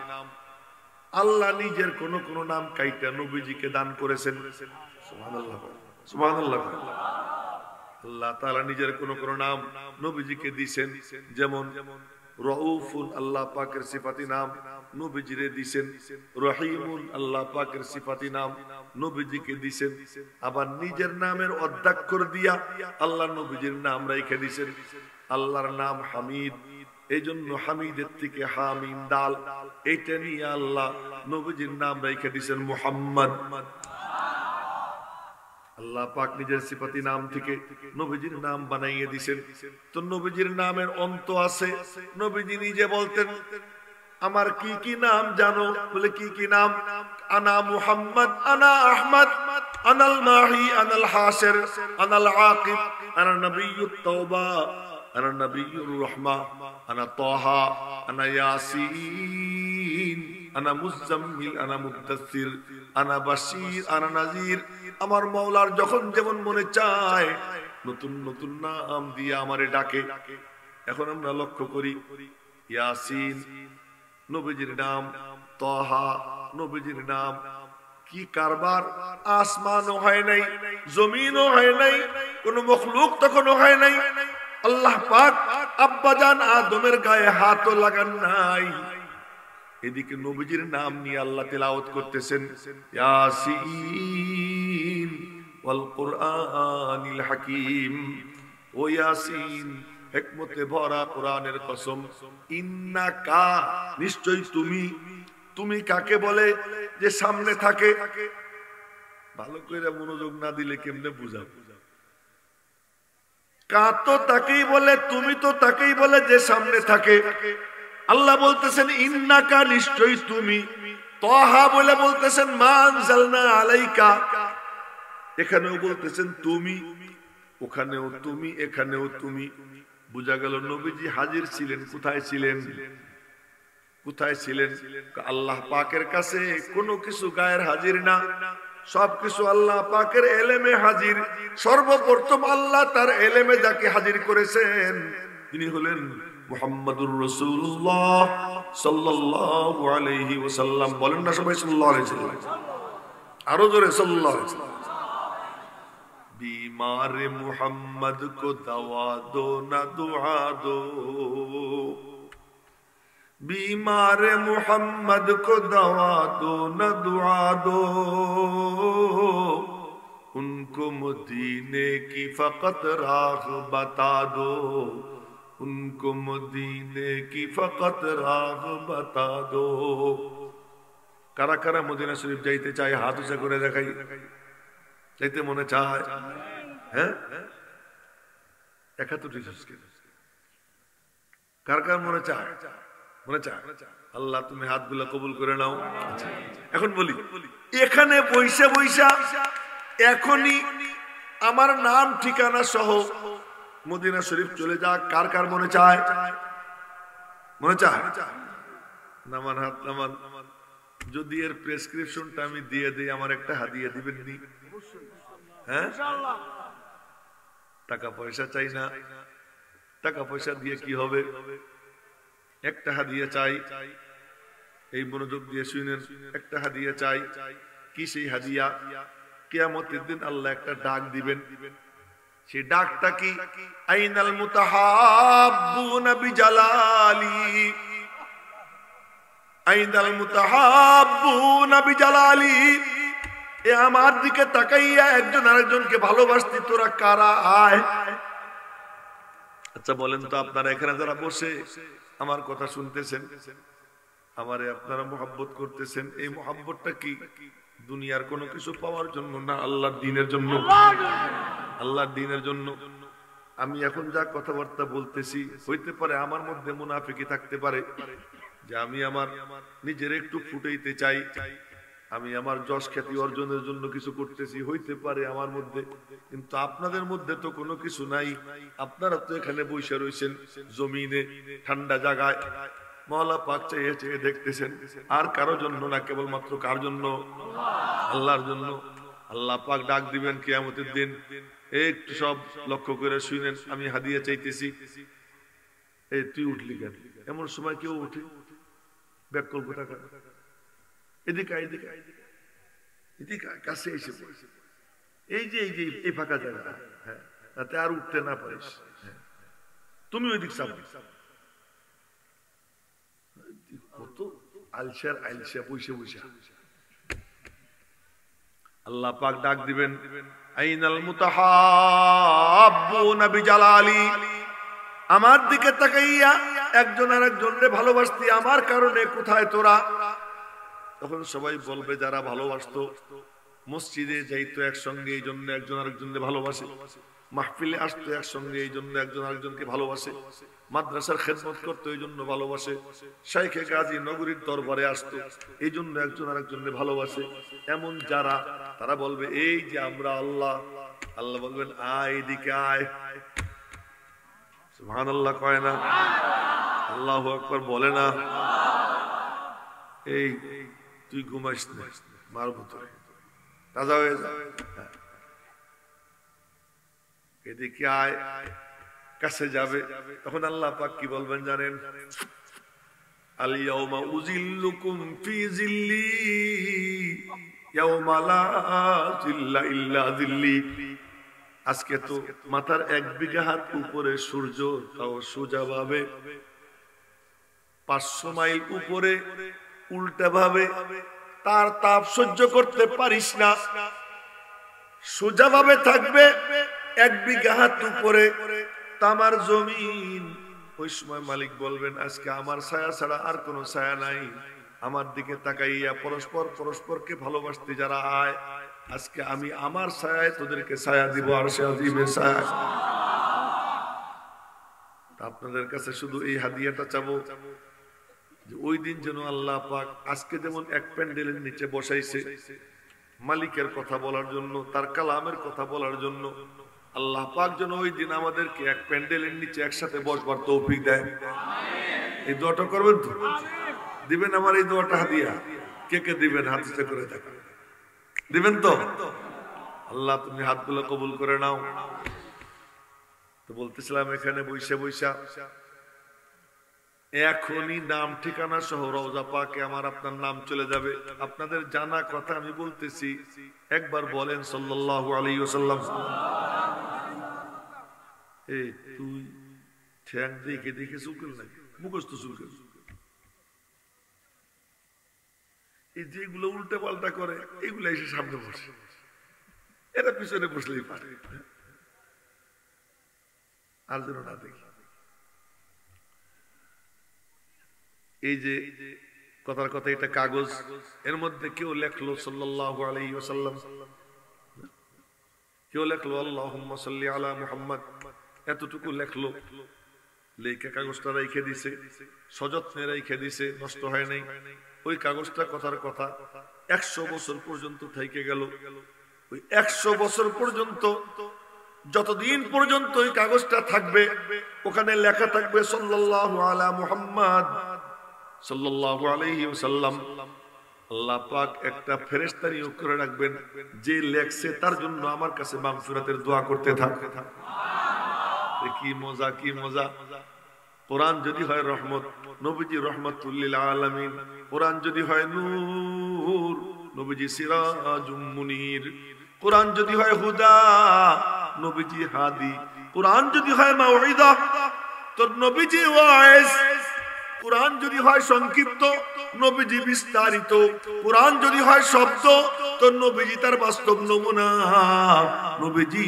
আল্লাহ নিজের কোন কোন নাম কাইটা নবীজিকে দান করেছেন। সুবহানাল্লাহ, সুবহানাল্লাহ। আল্লাহ তাআলা নিজের কোন কোন নাম নবীজিকে দিবেন। যেমন রউফুন, আল্লাহ পাকের সিফাতি নাম নবীজিরে দিবেন। রহিমুন, আল্লাহ পাকের সিফাতি নাম নবীজিকে দিবেন। আবার নিজের নামের অর্ধাক্ষর দিয়া আল্লাহ নবীজির নাম রাইখা দিবেন। আল্লাহর নাম হামিদ, এই জন্য হামিদের থেকে হামিম দাল, এটা নিয়ে আল্লাহ নবীজির নাম রাইখা দিবেন মুহাম্মদ। আল্লাহ পাক নিজের সিফাতি নাম থেকে নবীজির নাম বানাইয়ে দিয়েছেন। তো নবীজির নামের অন্ত আছে। নবীজি নিজে বলতেন আমার কি কি নাম জানো? বলে কি কি নাম? আনা মুহাম্মদ, আনা আহমদ, আনাল মাহি আনাল হাসির আনাল আকিব আনা নবিয়্যুত তাওবা আনা নবিয়্যুর রাহমা আনা তাহা আনা ইয়াসিন আনা মুজাম্মিল আনা মুদাসসির আনা বাশীর আনা নাযীর। আমার মাওলার যখন যেমন মনে চায় নতুন নতুন নাম দিয়ে আমারে ডাকে। এখন আমরা লক্ষ্য করি ইয়াসিন নবীজির নাম, তাহা নবীজির নাম। কি কারবার! আসমানও হয় নাই, জমিনও হয় নাই, কোন মখলুক তখনও হয় নাই। আল্লাহ পাক আব্বাজান আদমের গায়ে হাতও লাগান নাই। এদিকে নবীজির নাম নিয়ে আল্লাহ তেলাওয়াত করতেছেন, ইয়াসিন ওয়াল কুরআনিল হাকিম। ও ইয়াসিন, হিকমতে ভরা কোরআনের কসম। ইন্নাকা, নিশ্চয়ই তুমি। তুমি কাকে বলে? যে সামনে থাকে। ভালো করে মনোযোগ না দিলে কেমনে বুঝাবো? কা তো তাকেই বলে, তুমি তো তাকেই বলে যে সামনে থাকে। আল্লাহ বলতেছেন ইন্নাকা, নিশ্চয়ই তুমি। তাহা বলে বলতেছেন মা আনজালনা আলাইকা। এখানেও বলতেছেন তুমি, ওখানেও তুমি, এখানেও তুমি। বুঝা গেল নবীজি হাজির ছিলেন। কোথায় ছিলেন? কোথায় ছিলেন? আল্লাহ পাকের কাছে কোনো কিছু গায়ের হাজির না, সবকিছু আল্লাহ পাকের এলেমে হাজির। সর্বপ্রথম আল্লাহ তার এলেমে যাকে হাজির করেছেন তিনি হলেন মুহাম্মাদুর রাসূলুল্লাহ সাল্লাল্লাহু আলাইহি ওয়াসাল্লাম। বলেন না সবাই সাল্লাল্লাহু আলাইহি ওয়াসাল্লাম? আরো জোরে সাল্লাল্লাহু আলাইহি ওয়াসাল্লাম। बीमार मोहम्मद को दवा दो न दुआ दो, बीमार मोहम्मद को दवा दो न दुआ दो, उनको मदीने की फकत राह बता दो, उनको मदीने की फकत राह बता दो। কারা কারা মদিনা শরীফ যাইতে চায় হাত উঁচা করে দেখাই। যাইতে মনে চায়? হ্যাঁ, কার কার মনে চায়? মনে চায়? আল্লাহ তুমি হাতগুলো কবুল করে নাও। এখন বলি, এখানে বৈশা বৈশা এখনই আমার নাম ঠিকানা সহ মদিনা শরীফ চলে যাক। কার কার মনে চায়? মনে চায়? নামান হাত নামান। যদি এর প্রেসক্রিপশনটা আমি দিয়ে দিই, আমার একটা হাদিয়া দিবেন নি? হ্যাঁ, টাকা পয়সা চাই না। টাকা পয়সা দিয়ে কি হবে? একটা হাদিয়া চাই। এই মনোযোগ দিয়ে শুনেন, একটা হাদিয়া চাই। কি সেই হাদিয়া? কিয়ামতের দিন আল্লাহ একটা ডাক দিবেন। সেই ডাকটা কি? আইনাল মুতাহাব্বুনা বিজালালি, আইনাল মুতাহাব্বুনা বিজালালি। এ আমার দিকে তাকাইয়া একজন আরেকজনকে ভালোবাসতি তোরা কারা? আয়। আচ্ছা বলেন তো, আপনারা এখানে যারা বসে আমার কথা শুনতেছেন, আমারে আপনারা মোহাব্বত করতেছেন, এই মোহাব্বতটা কি দুনিয়ার কোনো কিছু পাওয়ার জন্য না, আল্লাহর দ্বীনের জন্য? আল্লাহর দ্বীনের জন্য। আমি এখন যা কথাবার্তা বলতেছি, হইতে পারে আমার মধ্যে মুনাফিকি থাকতে পারে, যে আমি আমার নিজের একটু ফুটাইতে চাই, আমি আমার যশ খ্যাতি অর্জনের জন্য কিছু করতেছি, হইতে পারে আমার মধ্যে। কিন্তু আপনাদের মধ্যে তো কোনো কিছু নাই। আপনারা তো এখানে বসে রয়েছেন জমিনে, ঠান্ডা জায়গায়, মাওলা পাক চেয়ে চেয়ে দেখতেছেন। আর কারো জন্য না, কেবলমাত্র কার জন্য? আল্লাহর জন্য। আল্লাহ পাক ডাক দিবেন কিয়ামতের দিন। একটু সব লক্ষ্য করে শুনেন, আমি হাদিয়া চাইতেছি। এই তুই উঠলি কেন? এমন সময় কেউ উঠে? ব্যাকল কোথা? এদিকে এদিকে এদিকে কাছে এসে এই যে এই যে এই ফাঁকা জায়গা, হ্যাঁ, তাতে আর উঠতে না পারিস। তুমি ওই দিক সামনে কত আলসার আলসা বসে বসে। আল্লাহ পাক ডাক দিবেন, আইনাল মুতাহাব্বুনা বিজালালি। আমার দিকে তাকাইয়া একজন আরেকজনকে ভালোবাসতি আমার কারণে, কোথায় তোরা? তখন সবাই বলবে যারা ভালোবাসতো, মসজিদে যাইতো একসঙ্গে এই জন্য একজন আরেকজনকে ভালোবাসে, মাহফিলে আসতো একসঙ্গে এই জন্য একজন আরেকজনকে ভালোবাসে, মাদ্রাসার খেদমত করতো এই জন্য ভালোবাসে, শাইখে গাজী নগরীর দরবারে আসতো এই জন্য একজন আরেকজনকে ভালোবাসে। এমন যারা তারা বলবে এই যে আমরা আল্লাহ, আল্লাহ বলবেন আয় এদিকে আয়। সুবহানাল্লাহ কয় না? আল্লাহু আকবার বলে না? এই তুই ঘুমাইস না, মার ভিতরে তাজা হয়ে যা, এদিকে আয়, কাছে যাবে। তখন আল্লাহ পাক কি বলবেন জানেন? আল ইয়াউমা উযিল্লুকুম ফি যিল্লি ইয়াউমা লা যিল্লা ইল্লা যিল্লি। আজকে তো মাথার 1 বিঘা হাত উপরে সূর্য, তাও সোজা ভাবে 500 মাইল উপরে উল্টা ভাবে, তার তাপ সহ্য করতে পারিস না, সোজা ভাবে থাকবে 1 বিঘা হাত উপরে তামার জমিন। ওই সময় মালিক বলবেন আজকে আমার ছায়া ছাড়া আর কোনো ছায়া নাই, আমার দিকে তাকাইয়া পরস্পর পরস্পরকে ভালোবাসতে যারা আয়, আজকে আমি আমার ছায়ায় তোদেরকে ছায়া দিব, আর সে দিবে ছায়া। আপনাদের কাছে শুধু এই হাদিয়াটা চাবো যে ওই দিন যেন আল্লাহ পাক আজকে যেমন এক প্যান্ডেলের নিচে বসাইছে মালিকের কথা বলার জন্য, তার কালামের কথা বলার জন্য, আল্লাহ পাক যেন ওই দিন আমাদেরকে এক প্যান্ডেলের নিচে একসাথে বসবার তৌফিক দেয়। এই দোয়াটা করবেন তো? দিবেন আমার এই দোয়াটা হাদিয়া? কে কে দিবেন? হাত উঁচু করে দেখা দিবেন তো? আল্লাহ তুমি হাতগুলো কবুল করে নাও। তো বলতেছিলাম এখানে বৈশা বৈশা এখনই নাম ঠিকানা সহ রওজা পাকে আমার আপনার নাম চলে যাবে। আপনাদের জানা কথা আমি বলতেছি, একবার বলেন সাল্লাল্লাহু আলাইহি ওয়াসাল্লাম। এই তুই ঠ্যাং দেখে দেখে চুলকেল না, মুখস্থ চুলকেল। এই যেগুলো উল্টে পাল্টা করে এগুলো এসে সামনে বসে, এরা পিছনে বসলেই পারে, আর যেন না দেখি। এই যে কথার কথা, এটা কাগজ, এর মধ্যে কেউ লেখলো সাল্লাল্লাহু আলাইহি ওয়াসাল্লাম, কেউ লেখলো আল্লাহুম্মা সাল্লি আলা মুহাম্মদ, এতটুকু লেখলো, লেখা কাগজটা রেখে দিছে, সযত্নে রেখে দিছে, নষ্ট হয় নাই। ওই কাগজটা কথার কথা 100 বছর পর্যন্ত থেকে গেল। ওই 100 বছর পর্যন্ত, যতদিন পর্যন্ত ওই কাগজটা থাকবে, ওখানে লেখা থাকবে সাল্লাল্লাহু আলা মুহাম্মদ সাল্লাল্লাহু আলাইহি ওয়াসাল্লাম। আল্লাহ পাক একটা ফেরেশতা নিয়োগ করে রাখবেন, যে লেখছে তার জন্য আমার কাছে মাগফিরাতের দোয়া করতে থাকে। কি মজা, কি মজা! কোরআন যদি হয় রহমত, নবীজি রহমাতুল লিল আলামিন। কোরআন যদি হয় নূর, নবীজি সিরাজুম মুনির। কোরআন যদি হয় হুদা, নবীজি হাদি। কোরআন যদি হয় মাউইদা, তো নবীজি ওয়াইজ। কোরআন যদি হয় সংক্ষিপ্ত, নবীজি বিস্তারিত। কোরআন যদি হয় শব্দ, তো নবীজি তার বাস্তব নমুনা, নবীজি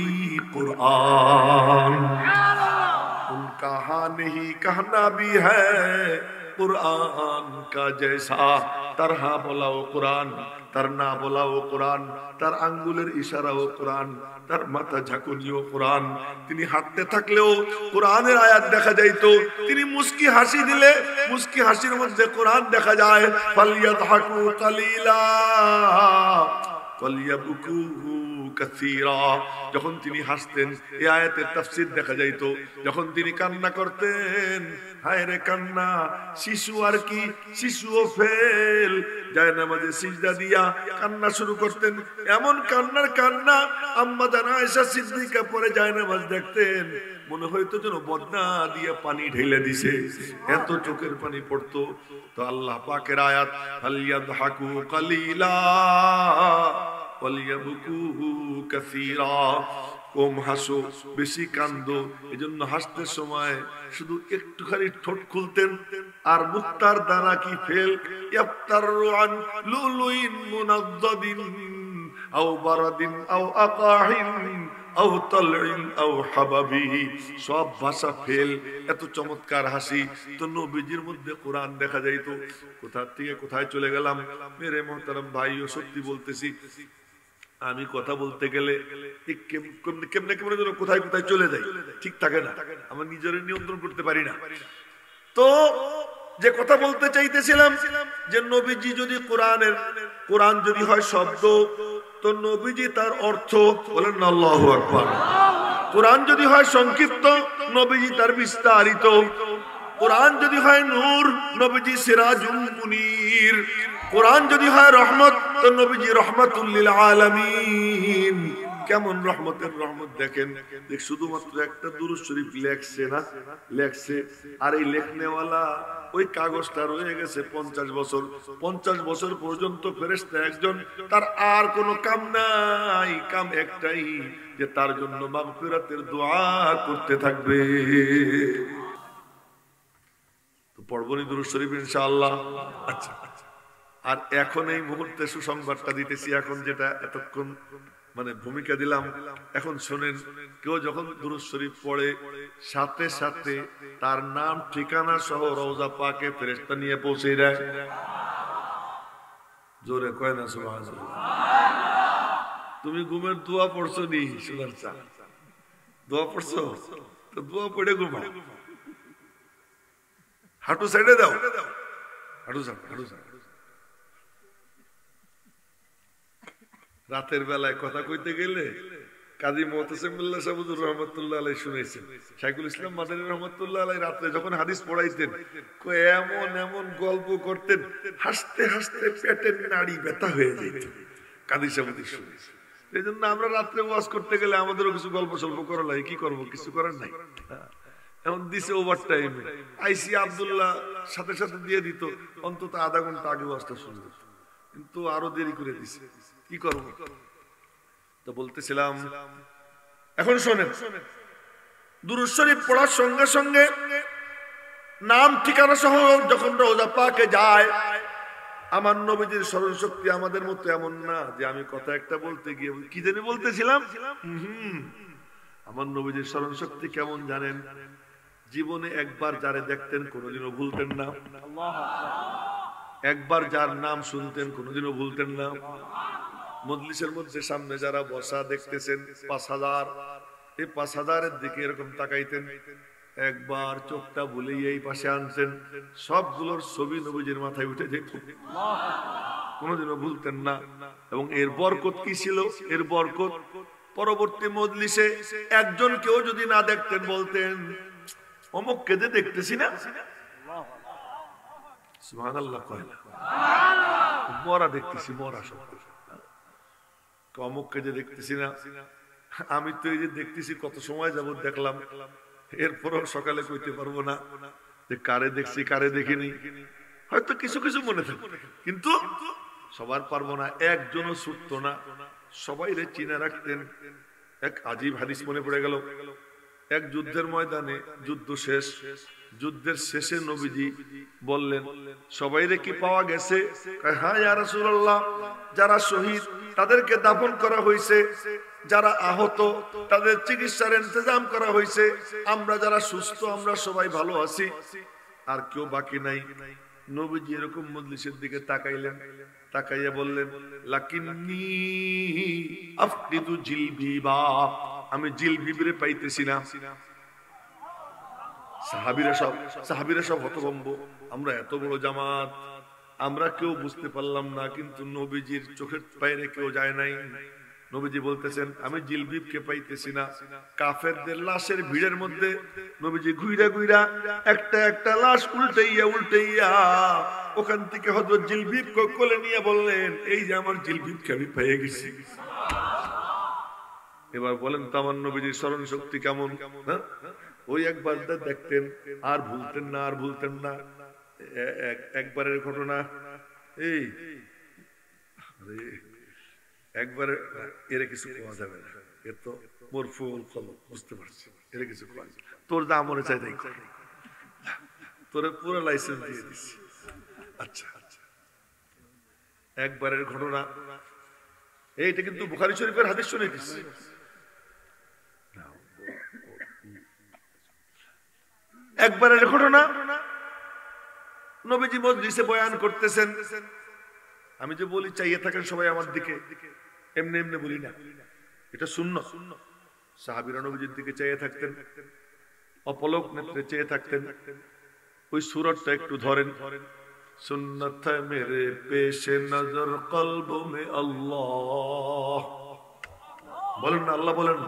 কোরআন। कहा नहीं कहना भी है कुरान का जैसा, तरहा बोला वो कुरान, तरना बोला वो कुरान, তার আঙ্গুলের ইশারা ও কুরআন, তার মাথা ঝাঁকুনিও কুরআন। তিনি হাঁটতে থাকলেও কুরআনের আয়াত দেখা যাইতো, তিনি মুস্কি হাসি দিলে মুস্কি হাসির মধ্যে কুরআন দেখা যায়। ফালিয়াদহাকু কালিলা ওয়ালিয়াবকু কাসীরা। যখন তিনি হাসতেন এই আয়াতের তাফসীর দেখা যাইতো, যখন তিনি কান্না করতেন, হায় রে কান্না, শিশু আর কি, শিশুও ফেল, যায় নামাজে সিজদা দিয়া কান্না শুরু করতেন। এমন কান্নার কান্না, আম্মা জান আয়েশা সিদ্দিকা পরে যায় নামাজ দেখতেন, মনে হইতো যেন বদনা দিয়ে পানি ঢেলে দিছে, এত চোখের পানি পড়তো। তো আল্লাহ পাকের আয়াত, ফালিয়াদহাকু কালিলা ওয়ালিয়াবকু কাসীরা। কম হাসো, বেশি কান্দো। এজন্য হাসতে সময় শুধু একটুখানি ঠোঁট খুলতেন, আর মুক্তার দানা কি ফেল, ইয়াফতারু আন লুলুইন মুনাদ্দাদিন আও বারাদিন আও আকাহিন আও তালইন আও হাবাবি। সব ভাষা ফেল, এত চমৎকার হাসি। তো নবীজির মধ্যে কোরআন দেখা যাইতো। কোথা থেকে কোথায় চলে গেলাম মেরে মোহতারাম ভাইও, সত্যি বলতেছি, আমি কথা বলতে গেলে কেমনে কেমনে কোথায় কোথায় চলে যাই, ঠিক থাকে না, আমার নিজের নিয়ন্ত্রণ করতে পারি না। তো যে কথা বলতে চাইতেছিলাম, যে নবীজি যদি কোরআন যদি হয় শব্দ, তো নবীজি তার অর্থ বলেন না আল্লাহু আকবার। কোরআন যদি হয় সংক্ষিপ্ত, নবীজি তার বিস্তারিত। কোরআন যদি হয় নূর, নবীজি সিরাজুল মুনীর। কোরআন যদি হয় রহমত, তো নবীজি রহমাতুল লিল আলামিন। কেমন রহমতের রহমত দেখেন। শুধুমাত্র একটা দুরূদ শরীফ লেখছে না, লেখছে। আর এই লেখনেওয়ালা ওই কাগজটা রয়ে গেছে 50 বছর। 50 বছর পর্যন্ত ফেরেশতা একজন, তার আর কোনো কাম নাই, কাম একটাই, যে তার জন্য মাগফিরাতের দোয়া করতে থাকবে। তো পড়বনি দুরূদ শরীফ ইনশাআল্লাহ। আচ্ছা, আর এখন এই মুহূর্তে সুসংবাদটা দিতেছি, এখন যেটা এতক্ষণ মানে ভূমিকা দিলাম, এখন শুনেন। কেউ যখন দুরূদ শরীফ পড়ে, সাথে সাথে তার নাম ঠিকানা সহ রওজা পাকে ফেরেশতা নিয়ে পৌঁছে দেয়। জোরে কয় না সুবহানাল্লাহ। তুমি ঘুমের দোয়া পড়ছো নি? সোনার চা দোয়া পড়ছো? তো দোয়া পড়ে ঘুমাও। হাঁটু সাইডে দাও, হাঁটু সাইড, হাঁটু সাইড। রাতের বেলায় কথা কইতে গেলে কাজী মুহতাসিম বিল্লাহ সাহেব হুজুর রাহমাতুল্লাহ আলাইহি শুনাইছেন, শাইখুল ইসলাম মাদানী রাহমাতুল্লাহ আলাইহি রাতে যখন হাদিস পড়াইতেন, এমন এমন গল্প করতেন, হাসতে হাসতে পেটের নাড়ি ব্যথা হয়ে যেত। কাজী সাহেব শুনেছেন। এই জন্য আমরা রাত্রে ওয়াজ করতে গেলে আমাদেরও কিছু গল্প সল্প করা লাগে। কি করবো, কিছু করার নাই। এখন দিছে ওভার টাইমে, আইসি আব্দুল্লাহ সাথে সাথে দিয়ে দিত, অন্তত আধা ঘন্টা আগে ওয়াজটা শুনতে, কিন্তু আরো দেরি করে দিছে। কি করব? তো বলতেছিলাম, এখন শোনেন, দুরূদ শরীফ পড়ার সঙ্গে সঙ্গে নাম ঠিকানা সহ যখন রওজা পাকে যায়, আমার নবীজির স্মরণ শক্তি আমাদের মতো এমন না যে আমি কথা একটা বলতে গিয়ে কি জানি বলতেছিলাম। আমার নবীজির স্মরণ শক্তি কেমন জানেন? জীবনে একবার যারে দেখতেন কোনোদিনও ভুলতেন না, একবার যার নাম শুনতেন কোনোদিনও ভুলতেন না। মজলিসের মধ্যে সামনে যারা বসা দেখতেছেন 5000, এই 5000-এর দিকে এরকম তাকাইতেন, একবার চোখটা ভুলেই এই পাশে আনতেন, সবগুলোর ছবি নবীজির মাথায় উঠে যেত, কোনোদিনও ভুলতেন না। এবং এর বরকত কি ছিল? এর বরকত পরবর্তী মজলিসে একজন কেউ যদি না দেখতেন, বলতেন অমুক কেঁদে দেখতেছি না, সুবহানাল্লাহ কয় না, মরা দেখতেছি, মরা সব অমুক কেঁদে দেখতেছি না। আমি তো এই যে দেখতেছি কত সময় যাবত দেখলাম, এরপরও সকালে কইতে পারবো না যে কারে দেখছি কারে দেখিনি। হয়তো কিছু কিছু মনে থাকবে, কিন্তু সবার পারবো না। একজনও ছুটতো না, সবাই রে চিনে রাখতেন। এক আজীব হাদিস মনে পড়ে গেল। এক যুদ্ধের ময়দানে, যুদ্ধ শেষ, যুদ্ধের শেষে নবীজি বললেন, সবাই রে কি পাওয়া গেছে? হ্যাঁ ইয়া রাসূলুল্লাহ, যারা শহীদ তাদেরকে দাফন করা হয়েছে, যারা আহত তাদের চিকিৎসার ইন্তজাম করা হয়েছে, আমরা যারা সুস্থ আমরা সবাই ভালো আছি, আর কেউ বাকি নাই। নবীজি এরকম মজলিসের দিকে তাকাইলেন, তাকাইয়া বললেন, লাকিন্নী আফকিদু জিলবিবা, আমি জিলবিবরে পাইতেছি না। সাহাবীরা সব হতভম্ব, আমরা এত বড় জামাত, আমরা কেউ বুঝতে পারলাম না, কিন্তু নবীজির চোখের বাইরে কেউ যায় নাই। নবীজি বলতেছেন, আমি জিলবিবকে পাইতেছি না। কাফেরদের লাশের ভিড়ের মধ্যে নবীজি ঘুইরা ঘুইরা একটা একটা লাশ উল্টাইয়া উল্টাইয়া ওখান থেকে হযরত জিলবিবকে কোলে নিয়ে বললেন, এই যে আমার জিলবিবকে আমি পেয়ে গেছি। এবার বলেন তো আমার নবীজির স্মরণ শক্তি কেমন? ওই একবার দেখতেন আর ভুলতেন না, আর ভুলতেন না। একবারের ঘটনা, এই একবারে এর কিছু পাওয়া যাবে না, এর তো মরফুল কলম, বুঝতে পারছি, এর কিছু পাওয়া যাবে। তোর যা মনে চাই তাই কর, তোরে পুরো লাইসেন্স দিয়ে দিচ্ছি। আচ্ছা, একবারের ঘটনা, এইটা কিন্তু বুখারী শরীফের হাদিস শুনে দিচ্ছি। একবারের ঘটনা, নবীজি মজলিসে বয়ান করতেছেন। আমি যে বলি চাইয়ে থাকেন সবাই আমার দিকে, এমনি এমনি বলি না, এটা সুন্নাত। সাহাবীরা নবীজির দিকে চাইয়ে থাকতেন, অপলক নেত্রে চেয়ে থাকতেন। ওই সূরাটা একটু ধরেন, सुन्नत है मेरे पेश नजर कल्ब में अल्लाह बोलन ना अल्लाह बोलन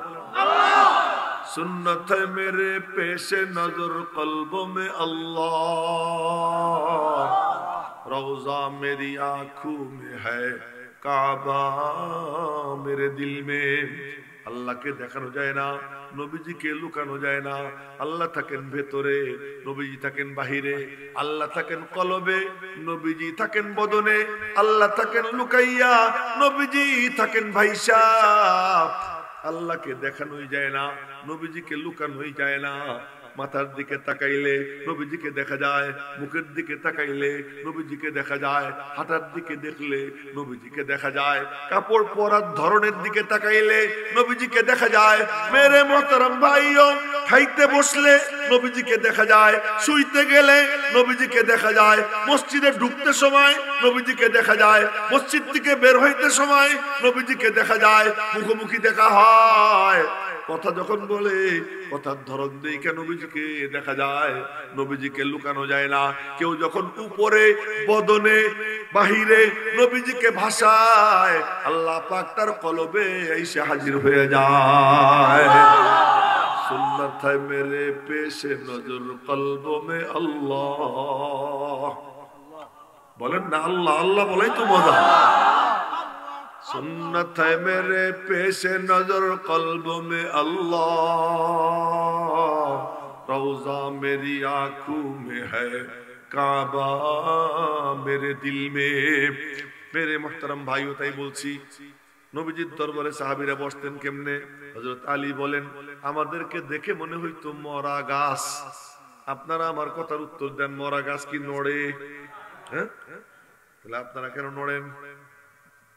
सुन्नत है मेरे पेश नजर कल्ब में अल्लाह रौजा मेरी आंखों में है काबा मेरे दिल में अल्लाह के देखानो जाए ना नबीजी के लुकानो जाए ना अल्लाह থাকেন ভেতরে নবীজি থাকেন বাহিরে আল্লাহ থাকেন কলবে নবীজি থাকেন বদনে আল্লাহ থাকেন লুকাইয়া নবীজি থাকেন ভাইসা আল্লাহকে দেখানোই যায় না নবীজিকে লুকানোই যায় না মাথার দিকে তাকাইলে নবীজিকে দেখা যায় মুখের দিকে তাকাইলে নবীজিকে দেখা যায় হাঁটার দিকে দেখলে নবীজিকে দেখা যায় কাপড় পরার ধরনের দিকে তাকাইলে নবীজিকে দেখা যায় মেরে মোহতারাম ভাইও খাইতে বসলে নবীজিকে দেখা যায় শুইতে গেলে নবীজিকে দেখা যায় মসজিদে ঢুকতে সময় নবীজিকে দেখা যায় মসজিদ থেকে বের হইতে সময় নবীজিকে দেখা যায় মুখোমুখি দেখা হয় কথা যখন বলে কথার ধরন দেখে নবীজিকে দেখা যায় নবীজিকে লুকানো যায় না কেউ যখন উপরে বদনে বাহিরে নবীজিকে ভাষায় আল্লাহ পাক তার কলবে এসে হাজির হয়ে যায় সুন্নাত है मेरे पेश नजर कल्ब में अल्लाह বলেন না আল্লাহ আল্লাহ বলাই তো মজা सुन्नत है मेरे पेश नजर कल्ब में अल्लाह रौजा मेरी आंखों में है काबा मेरे दिल में मेरे मोहतरम भाइयों ताई बोलছি নবীজির দরবারে সাহাবীরা বসতেন কেমনে হযরত আলী বলেন আমাদেরকে দেখে মনে হইতো মরা গাছ আপনারা আমার কথার উত্তর দেন মরা গাছ কি নড়ে হ্যাঁ তাহলে আপনারা কেন নড়েন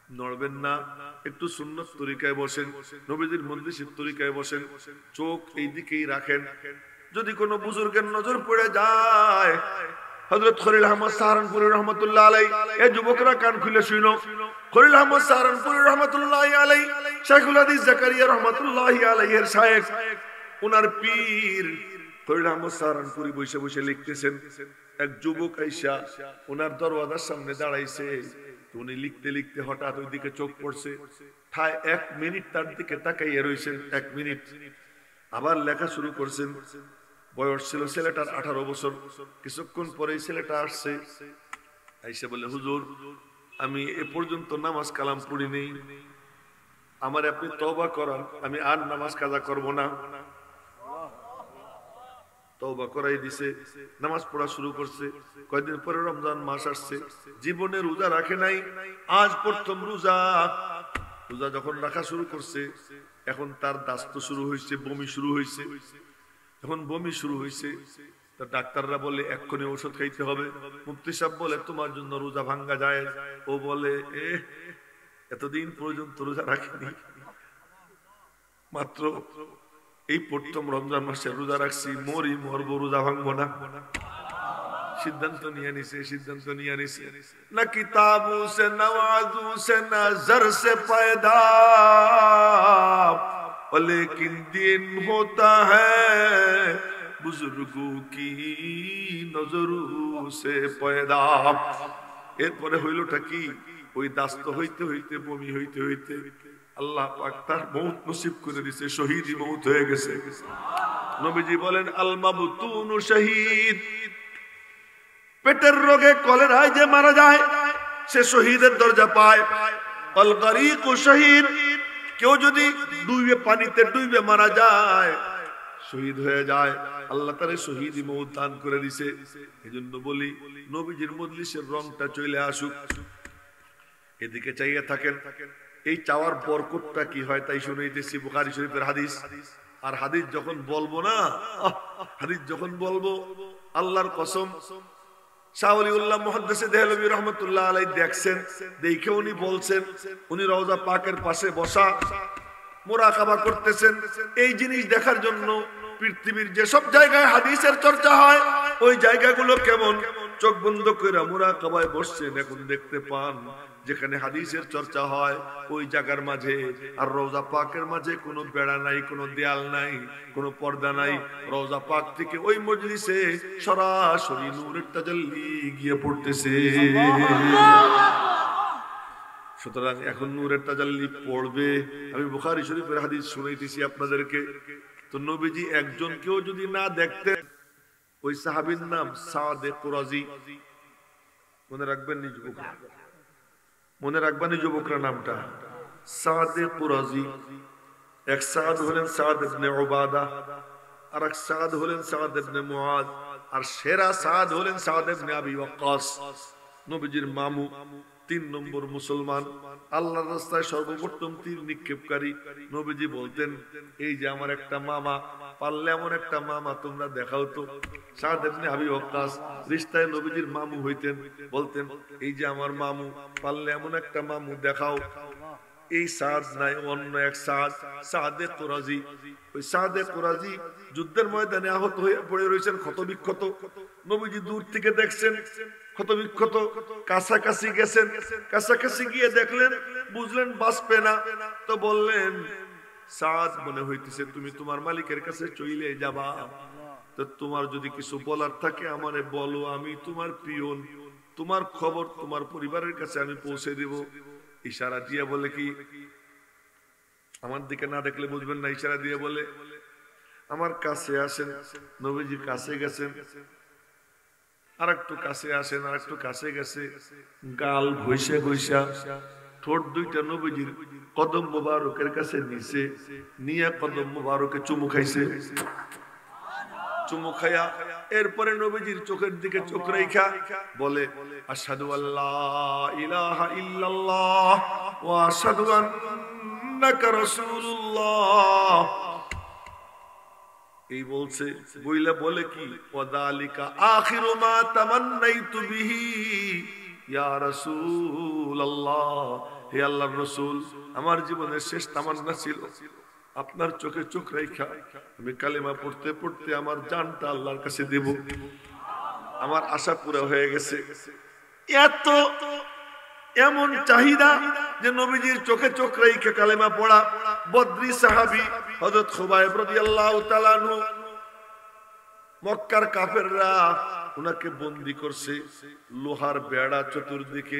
নড়বেন না একটু সুন্নত তরিকায় বসেন নবীজির মজলিসের তরিকায় বসেন চোখ এই দিকেই রাখেন যদি কোনো বুজুর্গের নজর পড়ে যায় হযরত খলিল আহমদ সাহারানপুরী রহমাতুল্লাহ আলাইহি এই যুবকরা কান খুলে শুনো খলিল আহমদ সাহারানপুরী রহমাতুল্লাহ আলাইহি শাইখুল হাদিস জাকারিয়া রহমাতুল্লাহ আলাইহির শায়েখ উনার পীর খলিল আহমদ সাহারানপুরী বসে বসে লিখতেছেন এক যুবক আইসা উনার দরওয়াজার সামনে দাঁড়াইছে উনি লিখতে লিখতে হঠাৎ ওই দিকে চোখ পড়ছে ঠায় 1 মিনিট তার দিকে তাকাইয়া রইছেন 1 মিনিট আবার লেখা শুরু করছেন বয়স ছিল ছেলেটার 18 বছর কিছুক্ষণ পরেই ছেলেটা আসছে আইসা বলে হুজুর আমি এ পর্যন্ত নামাজ কালাম পড়িনি আমার আপনি তওবা করান আমি আর নামাজ কাজা করব না তওবা করাই দিছে নামাজ পড়া শুরু করছে কয়েকদিন পরে রমজান মাস আসছে জীবনে রোজা রাখে নাই আজ প্রথম রোজা রোজা যখন রাখা শুরু করছে এখন তার দাস্ত শুরু হইছে বমি শুরু হইছে যখন বমি শুরু হইছে তা ডাক্তাররা বলে এক্ষুনি ঔষধ খাইতে হবে মুফতি সাহেব বলে তোমার জন্য রোজা ভাঙ্গা যায় ও বলে এতদিন পর্যন্ত রোজা রাখিনি মাত্র এই প্রথম রমজান মাসে রোজা রাখছি মরি মরবো রোজা ভাঙবো না সিদ্ধান্ত নিয়ে নিছে না কিতাবু সে নওয়াজু সে নজর সে পয়দা लेकिन दिन होता है बुजुर्गों की नजरों से पैदा এরপরে হইলটা কি ওই দাস্ত হইতে হইতে বমি হইতে হইতে আল্লাহ পাক তার মওত নসিব করে দিয়েছে শহীদি মওত হয়ে গেছে নবীজি বলেন আল মাবতুন শহীদ পেটের রোগে কলেরায় যে মারা যায় সে শহীদের দরজা পায় আল গরীক শহীদ কেউ যদি ডুবে পানিতে ডুবে মারা যায় শহীদ হয়ে যায় আল্লাহ তারে শহীদি মওত দান করে দিয়েছে এজন্য বলি নবীজির মজলিসের রংটা চলে আসুক এদিকে চাইয়া থাকেন এই চাওয়ার বরকতটা কি হয় তাই শুনাইতেছি বুখারী শরীফের হাদিস আর হাদিস যখন বলবো না হাদিস যখন বলবো আল্লাহর কসম শাহ ওলিউল্লাহ মুহাদ্দিসে দেহলভী রাহমাতুল্লাহ আলাইহি দেখছেন দেখে উনি বলছেন উনি রওজা পাকের পাশে বসা মুরাকাবা করতেছেন এই জিনিস দেখার জন্য পৃথিবীর যে সব জায়গায় হাদিসের চর্চা হয় ওই জায়গাগুলো কেমন চোখ বন্ধ করে মুরাকাবায় বসছেন এখন দেখতে পান যেখানে হাদিসের চর্চা হয় ওই জায়গার মাঝে আর রওজা পাকের মাঝে কোনো বেড়া নাই, কোনো দেয়াল নাই, কোনো পর্দা নাই। রওজা পাক থেকে ওই মজলিসে সরাসরি নূরের তাজাল্লি গিয়ে পড়তেছে। সুতরাং এখন নূরের তাজাল্লি পড়বে। আমি বুখারী শরীফের হাদিস শুনাইতেছি আপনাদেরকে। তো নবীজি একজনকেও যদি না দেখতেন, ওই সাহাবীর নাম সাদে কুরাজি। মনে রাখবেন নি যুবকরা, মনে রাখবেন নি যুবকরা নামটা সাদে কুরাজি। এক সাদ হলেন সাদ ইবনে উবাদা, আর এক সাদ হলেন সাদ ইবনে মুআদ, আর সেরা সাদ হলেন সাদ ইবনে আবি ওয়াক্কাস। নবীজির মামু, 3 নম্বর মুসলমান, আল্লাহর রাস্তায় সর্বপ্রথম তীর নিক্ষেপকারী। নবীজি বলতেন, এই যে আমার একটা মামা, পারলে এমন একটা মামা তোমরা দেখাও তো। সাদ ইবনে আবি ওয়াক্কাস রিশতায় নবীজির মামু হইতেন, বলতেন এই যে আমার মামু, পারলে এমন একটা মামু দেখাও। এই সাদ নাই, অন্য এক সাদ, সাদে কুরাজি। ওই সাদে কুরাজি যুদ্ধের ময়দানে আহত হয়ে পড়ে রয়েছেন, ক্ষতবিক্ষত। নবীজি দূর থেকে দেখছেন ক্ষতবিক্ষত, কাছাকাছি গেছেন, কাছাকাছি গিয়ে দেখলেন, বুঝলেন বাঁচবে না। তো বললেন, সাদ মনে হইতেছে তুমি তোমার মালিকের কাছে চলে যাবা, তো তোমার যদি কিছু বলার থাকে আমারে বলো, আমি তোমার পিয়ন, তোমার খবর তোমার পরিবারের কাছে আমি পৌঁছে দেব। ইশারা দিয়ে বলে কি, আমার দিকে না দেখলে বুঝবেন না, ইশারা দিয়ে বলে আমার কাছে আসেন। নবীজি কাছে গেছেন, আর একটু কাছে আসেন, আর একটু কাছে গেছে, গাল ঘষে ঘষা ঠোঁট দুইটা নবীজির কদম মোবারকের কাছে নিছে, নিয়ে কদম মোবারকে চুমু খাইছে। চুমু খায়া এরপরে নবীজির চোখের দিকে চোখ রাইখা বলে, আশহাদু আল্লা ইলাহা ইল্লাল্লাহ ওয়া আশহাদু আন্নাকা রাসূলুল্লাহ। এই বলছে, বইলা বলে কি, ওয়াদালিকা আখিরু মা তামান্নাইতু বিহি ইয়া রাসূলুল্লাহ। হে আল্লাহর রাসূল, আমার জীবনের শেষ তামান্না ছিল আপনার চোখে চোখ রাইখা আমি কালেমা পড়তে পড়তে আমার জানটা আল্লাহর কাছে দেব। আমার আশা পুরো হয়ে গেছে। এত এমন চাহিদা যে নবীজির চোখে চোখ রাইখা কালেমা পড়া। বদরি সাহাবী হযরত খুবাইব রাদিয়াল্লাহু তাআলা আনহু, মক্কার কাফেররা উনাকে বন্দী করছে, লোহার বেড়া চতুর্দিকে,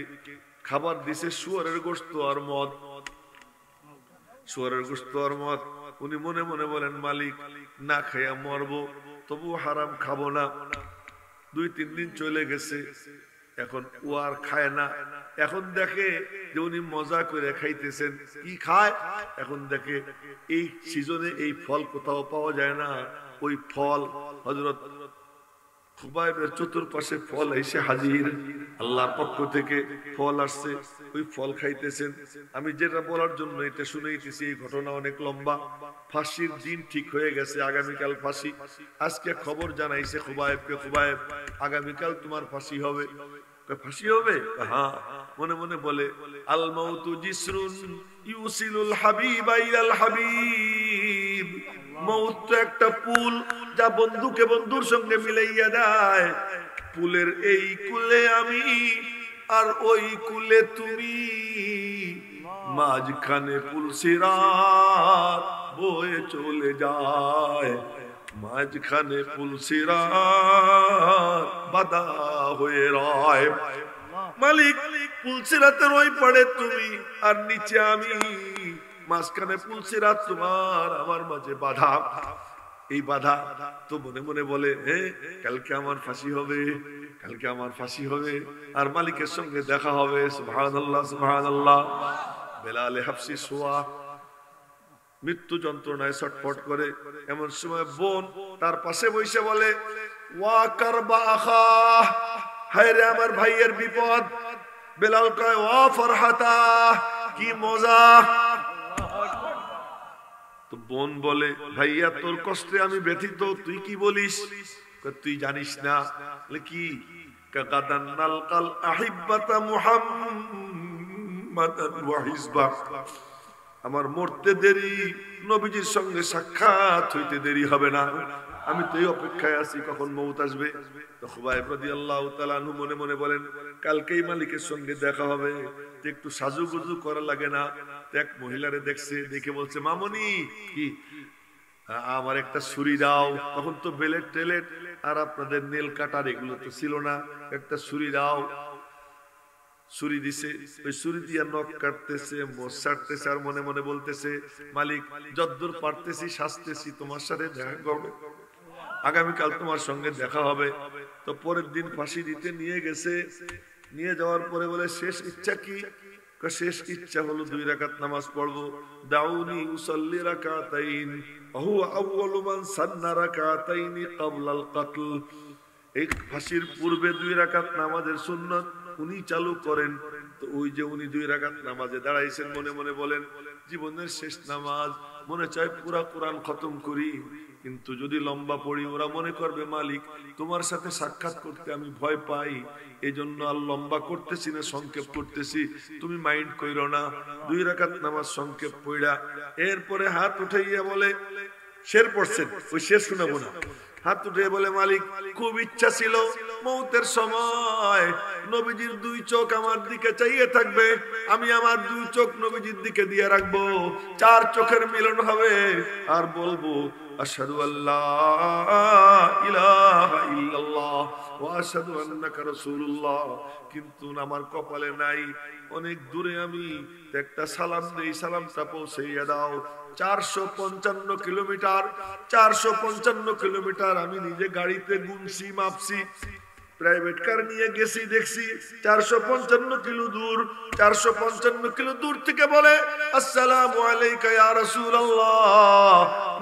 খাবার দিছে শুয়োরের গোশত আর মদ, শুয়োরের গোশত আর মদ। উনি মনে মনে বলেন, মালিক না খাইয়া মরবো, তবু হারাম খাবো না। 2-3 দিন চলে গেছে, এখন ও আর খায় না। এখন দেখে যে উনি মজা করে খাইতেছেন। কি খায়? এখন দেখে এই সিজনে এই ফল কোথাও পাওয়া যায় না। ওই ফল হযরত খুবাইবের চতুর্পাশে ফল এসে হাজির, আল্লাহর পক্ষ থেকে ফল আসছে, ওই ফল খাইতেছেন। আমি যেটা বলার জন্য এটা শুনাইতেছি, এই ঘটনা অনেক লম্বা। ফাঁসির দিন ঠিক হয়ে গেছে, আগামীকাল ফাঁসি। আজকে খবর জানাইছে খুবাইবকে, খুবাইব আগামীকাল তোমার ফাঁসি হবে। ফাঁসি হবে? হ্যাঁ। মনে মনে বলে, আল মাউতু জিসরুন ইউসিলুল হাবিবা ইলাল হাবিব। মউত তো একটা পুল, যা বন্ধুকে বন্ধুর সঙ্গে মিলাইয়া দেয়। পুলের এই কুলে আমি আর ওই কুলে তুমি, মাঝখানে পুল সিরাত বয়ে চলে যায়, মাঝখানে পুল সিরাত বাধা হয়ে রয়। মালিক পুল সিরাতের ওই পারে তুমি আর নিচে আমি, মাঝখানে পুল সিরাত তোমার আমার মাঝে বাধা। এই বাধা তো মনে মনে বলে, কালকে আমার ফাঁসি হবে, কালকে আমার ফাঁসি হবে, আর মালিকের সঙ্গে দেখা হবে। সুবহানাল্লাহ, সুবহানাল্লাহ। বেলালে হাফসি সোয়া মৃত্যু যন্ত্রণায় ছটফট করে। এমন সময় বোন তার পাশে বসে বলে, ওয়া কারবা আখা, হায় রে আমার ভাইয়ের বিপদ। বেলাল কয়, ওয়া ফরহাতা, কি মজা। তো বোন বলে, ভাইয়া তোর কষ্টে আমি ব্যথিত, তুই কি বলিস? তুই জানিস না কি? কাদান নালকাল আহিব্বাতা মুহাম্মাদান ওয়া হিজবা। আমার মরতে দেরি, নবীজির সঙ্গে সাক্ষাৎ হইতে দেরি হবে না, আমি তো এই অপেক্ষায় আছি কখন মউত আসবে। তো খুবাইব রাদিয়াল্লাহু তাআলা আনহু মনে মনে বলেন, কালকেই মালিকের সঙ্গে দেখা হবে, একটু সাজুগুজু করা লাগে না। এক মহিলারে দেখছে, দেখে বলছে, মামনি কি আমার একটা ছুরি দাও। তখন তো বেলেট টেলেট আর আপনাদের নেল কাটার এগুলো তো ছিল না, একটা ছুরি দাও। ছুরি দিছে, ওই ছুরি দিয়ে নখ কাটতেছে, মোষ ছাড়তেছে, আর মনে মনে বলতেছে, মালিক যদ্দূর পারতেছি শাস্তেছি, তোমার সাথে দেখা করবো, আগামীকাল তোমার সঙ্গে দেখা হবে। তো পরের দিন ফাঁসি দিতে নিয়ে গেছে, নিয়ে যাওয়ার পরে বলে, শেষ ইচ্ছা কি? শেষ ইচ্ছা হলো 2 রাকাত নামাজ পড়বো। দাউনি উসাল্লি রাকাতাইন হুয়া আউয়ালু মান সান্না রাকাতাইনি ক্বাবলাল কতল। এই ফাঁসির পূর্বে 2 রাকাত নামাজের সুন্নাত উনি চালু করেন। তো ওই যে উনি 2 রাকাত নামাজে দাঁড়াইছেন, মনে মনে বলেন, জীবনের শেষ নামাজ, মনে চায় পুরা কোরআন খতম করি, কিন্তু যদি লম্বা পড়ি ওরা মনে করবে মালিক তোমার সাথে সাক্ষাৎ করতে আমি ভয় পাই, এই জন্য আর লম্বা করতেছি না, সংক্ষেপ করতেছি, তুমি মাইন্ড কইরো না। 2 রাকাত নামাজ সংক্ষেপ পড়া এরপরে হাত উঠাইয়া বলে, শের পড়ছেন, ওই শের শোনাবো না, হাত উঠে বলে, মালিক খুব ইচ্ছা ছিল মৌতের সময় নবীজির 2 চোখ আমার দিকে চাইয়ে থাকবে, আমি আমার 2 চোখ নবীজির দিকে দিয়ে রাখবো, 4 চোখের মিলন হবে, আর বলবো আশহাদু আল্লা ইলাহা ইল্লাল্লাহ ওয়া আশহাদু আন্নাকা রাসূলুল্লাহ। কিন্তু আমার কপালে নাই, অনেক দূরে আমি একটা সালাম দেই, সালামটা পৌঁছাইয়া দাও। 455 কিলোমিটার, 455 কিলোমিটার আমি নিজে গাড়িতে গুনছি, মাপছি, প্রাইভেট কার নিয়ে গেছি, দেখছি 455 কিলো দূর। 455 কিলো দূর থেকে বলে, আসসালামু আলাইকা ইয়া রাসূলুল্লাহ।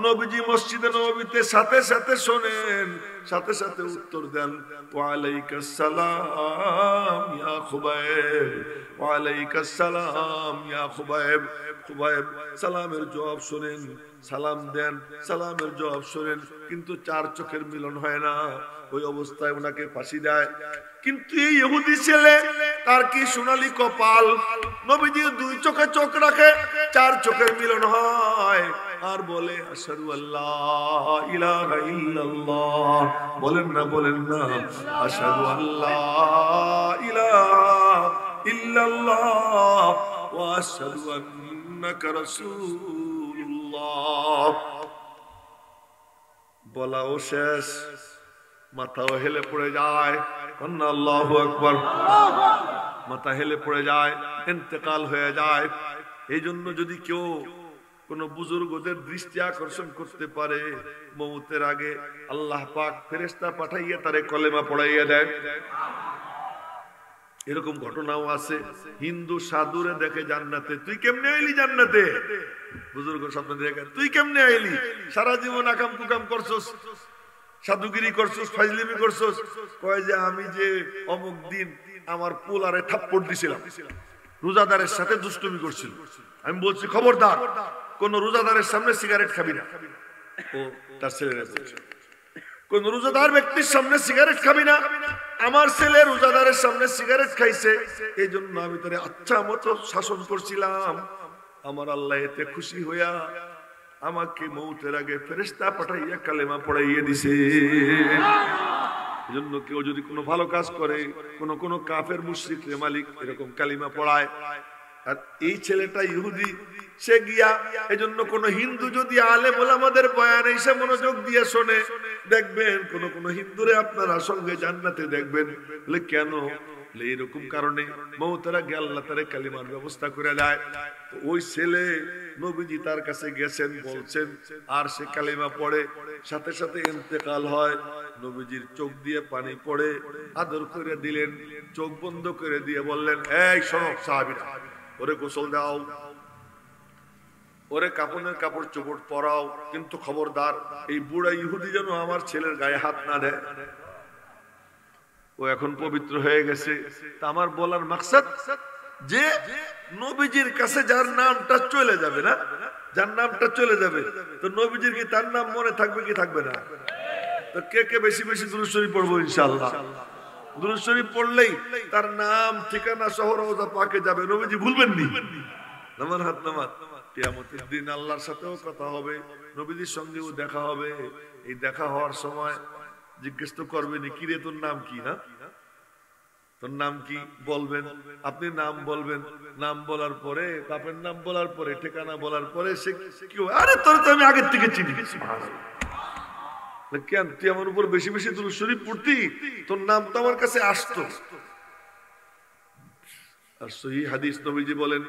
নবীজি মসজিদে নববীতে সাথে সাথে শোনেন, সাথে সাথে উত্তর দেন, ওয়া আলাইকাস সালাম ইয়া খুবাইব, ওয়া আলাইকাস সালাম ইয়া খুবাইব। খুবাইব সালামের জবাব শোনেন, সালাম দেন, সালামের জবাব শোনেন, কিন্তু 4 চোখের মিলন হয় না। ওই অবস্থায় ওনাকে ফাঁসি দেয়। কিন্তু এই ইহুদি ছেলে, তার কি সোনালী কপাল, নবীজি 2 চোখে চোখ রাখে, 4 চোখের মিলন হয়, আর বলে আশহাদু আল্লা ইলাহা ইল্লাল্লাহ। বলেন না, বলেন না, আশহাদু আল্লা ইলাহা ইল্লাল্লাহ ওয়া আশহাদু আন্নাকা রাসূলুল্লাহ। বলাও শেষ, মাথাও হেলে পড়ে যায়, কন্যা আল্লাহু আকবার, মাথা হেলে পড়ে যায়, ইন্তেকাল হয়ে যায়। এই জন্য যদি কেউ কোন বুজুর্গদের দৃষ্টি আকর্ষণ করতে পারে, মৌতের আগে আল্লাহ পাক ফেরেশতা পাঠাইয়া তারে কলেমা পড়াইয়া দেয়। এরকম ঘটনাও আছে। হিন্দু সাধুরে দেখে জান্নাতে, তুই কেমনে আইলি জান্নাতে? বুজুর্গ স্বপ্ন দেখে, তুই কেমনে আইলি? সারা জীবন আকাম কুকাম করছস, সাধুগিরি করছস, ফাজলিমি করছস। কয় যে আমি যে অমুক দিন আমার পোলারে থাপ্পড় দিছিলাম, রোজাদারের সাথে দুষ্টুমি করছিল। আমি বলছি খবরদার, কোন রোজাদারের সামনে সিগারেট খাবি না। ও তার ছেলেরা বলছে, কোন রোজাদার ব্যক্তির সামনে সিগারেট খাবি না। আমার ছেলে রোজাদারের সামনে সিগারেট খাইছে, এই জন্য আমি তারে আচ্ছা মতো শাসন করছিলাম। আমার আল্লাহ এতে খুশি হইয়া আমাকে মৌতের আগে ফেরেশতা পাঠাইয়া কালেমা পড়াইয়া দিছে। এজন্য কেউ যদি কোনো ভালো কাজ করে, কোন কাফের মুশরিক রে মালিক এরকম কালিমা পড়ায়, আর এই ছেলেটা ইহুদি, সে গিয়া, এজন্য কোন হিন্দু যদি আলেম ওলামাদের বয়ান এসে মনোযোগ দিয়ে শোনে, দেখবেন কোন হিন্দুরে আপনারা সঙ্গে জান্নাতে দেখবেন। বলে কেন? এইরকম কারণে মৌতের আগে আল্লাহ তারে কালিমার ব্যবস্থা করে দেয়। ওই ছেলে নবীজি তার কাছে গেছেন, বলছেন, আর সে কালিমা পড়ে, সাথে সাথে ইন্তেকাল হয়। নবীজির চোখ দিয়ে পানি পড়ে, আদর করে দিলেন, চোখ বন্ধ করে দিয়ে বললেন, এই শোনো সাহাবীরা, ওরে গোসল দাও, ওরে কাপড়ের কাপড় চোপড় পরাও, কিন্তু খবরদার এই বুড়া ইহুদি যেন আমার ছেলের গায়ে হাত না দেয়। ও এখন পবিত্র হয়ে গেছে। তা আমার বলার মাকসাদ যে নবীজির কাছে যার নামটা চলে যাবে না, যার নামটা চলে যাবে, তো নবীজির কি তার নাম মনে থাকবে কি থাকবে না? তো কে কে বেশি বেশি দুরূদ শরীফ পড়বো ইনশাআল্লাহ। দুরূদ শরীফ পড়লেই তার নাম ঠিকানা সহ রওজা পাকে যাবে, নবীজি ভুলবেন নি। নামান হাত নামান, কিয়ামতের দিন আল্লাহর সাথেও কথা হবে, নবীদের সঙ্গেও দেখা হবে। এই দেখা হওয়ার সময় জিজ্ঞেস তো করবেন, কি রে তোর নাম কি? না, তোর নাম কি বলবেন, আপনি নাম বলবেন, নাম বলার পরে বাপের নাম বলার পরে ঠিকানা বলার পরে সে কি, আরে তোর তো আমি আগের থেকে চিনি। কেন তুই আমার উপর বেশি বেশি দুরূদ শরীফ পড়তি, তোর নাম তো আমার কাছে আসতো। আর সহিহ হাদিস নবীজি বলেন,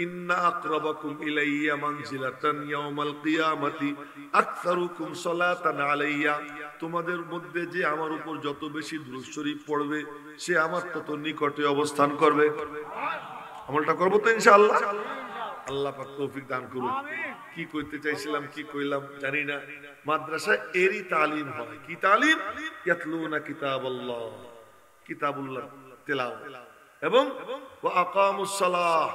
ইন্না আকরাবাকুম ইলাইয়া মানজিলাতান ইয়াউমাল কিয়ামাতি আকসারুকুম সালাতান আলাইয়া, তোমাদের মধ্যে যে আমার উপর যত বেশি দুরূদ শরীফ পড়বে সে আমার তত নিকটে অবস্থান করবে। আমলটা করব তো ইনশাআল্লাহ। আল্লাহ পাক তৌফিক দান করুন। কি কইতে চাইছিলাম কি কইলাম জানি না। মাদ্রাসায় এরই তালিম হয়। কি তালিম? ইয়াতলুনা কিতাবাল্লাহ, কিতাবুল্লাহ তেলাওয়াত, এবং ওয়া আকামুস সালাহ,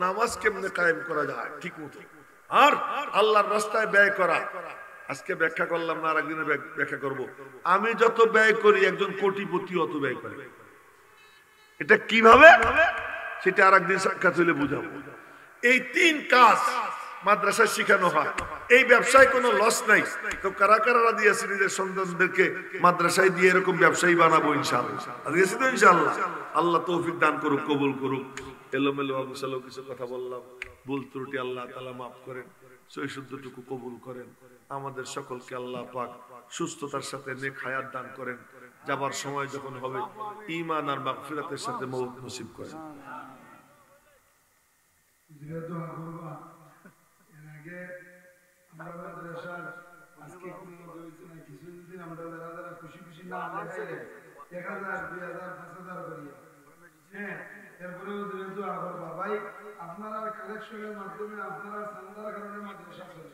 নামাজ কেমনে কায়েম করা যায় ঠিক মতো, আর আল্লাহর রাস্তায় ব্যয় করা। আজকে ব্যাখ্যা করলাম না, আরেকদিনে ব্যাখ্যা করব। আমি যত ব্যয় করি একজন কোটিপতি অত ব্যয় করে। এটা কিভাবে সেটা আরেকদিন সাক্ষাৎ হইলে বুঝাবো। এই তিন কাজ মাদ্রাসায় শিখানো হয়। এই ব্যবসায় কোনো লস নাই। তো কারা কারা দিয়েছে নিজের সন্তানদেরকে মাদ্রাসায় দিয়ে এরকম ব্যবসায়ী বানাবো ইনশাআল্লাহ? দিয়েছি তো ইনশাআল্লাহ। আল্লাহ তৌফিক দান করুক, কবুল করুক। এলোমেলো অবসলো কিছু কথা বললাম, ভুল ত্রুটি আল্লাহ তাআলা মাফ করেন, সহি শুদ্ধটুকু কবুল করেন। আমাদের সকলকে আল্লাহ পাক সুস্থতার সাথে নেক হায়াত দান করেন। যাবার সময় যখন হবে ঈমান আর মাগফিরাতের সাথে মওত নসিব করেন।
আমরা মাদ্রাসার আজকে কিছুদিন আমরা যারা খুশি খুশি নাম লেখাইলে 1000, 2000, 5000 করিয়া, হ্যাঁ, এরপরেও দোয়া করবা ভাই। আপনারা কালেকশনের মাধ্যমে, আপনারা চান্দার কারণে মাদ্রাসা চলে।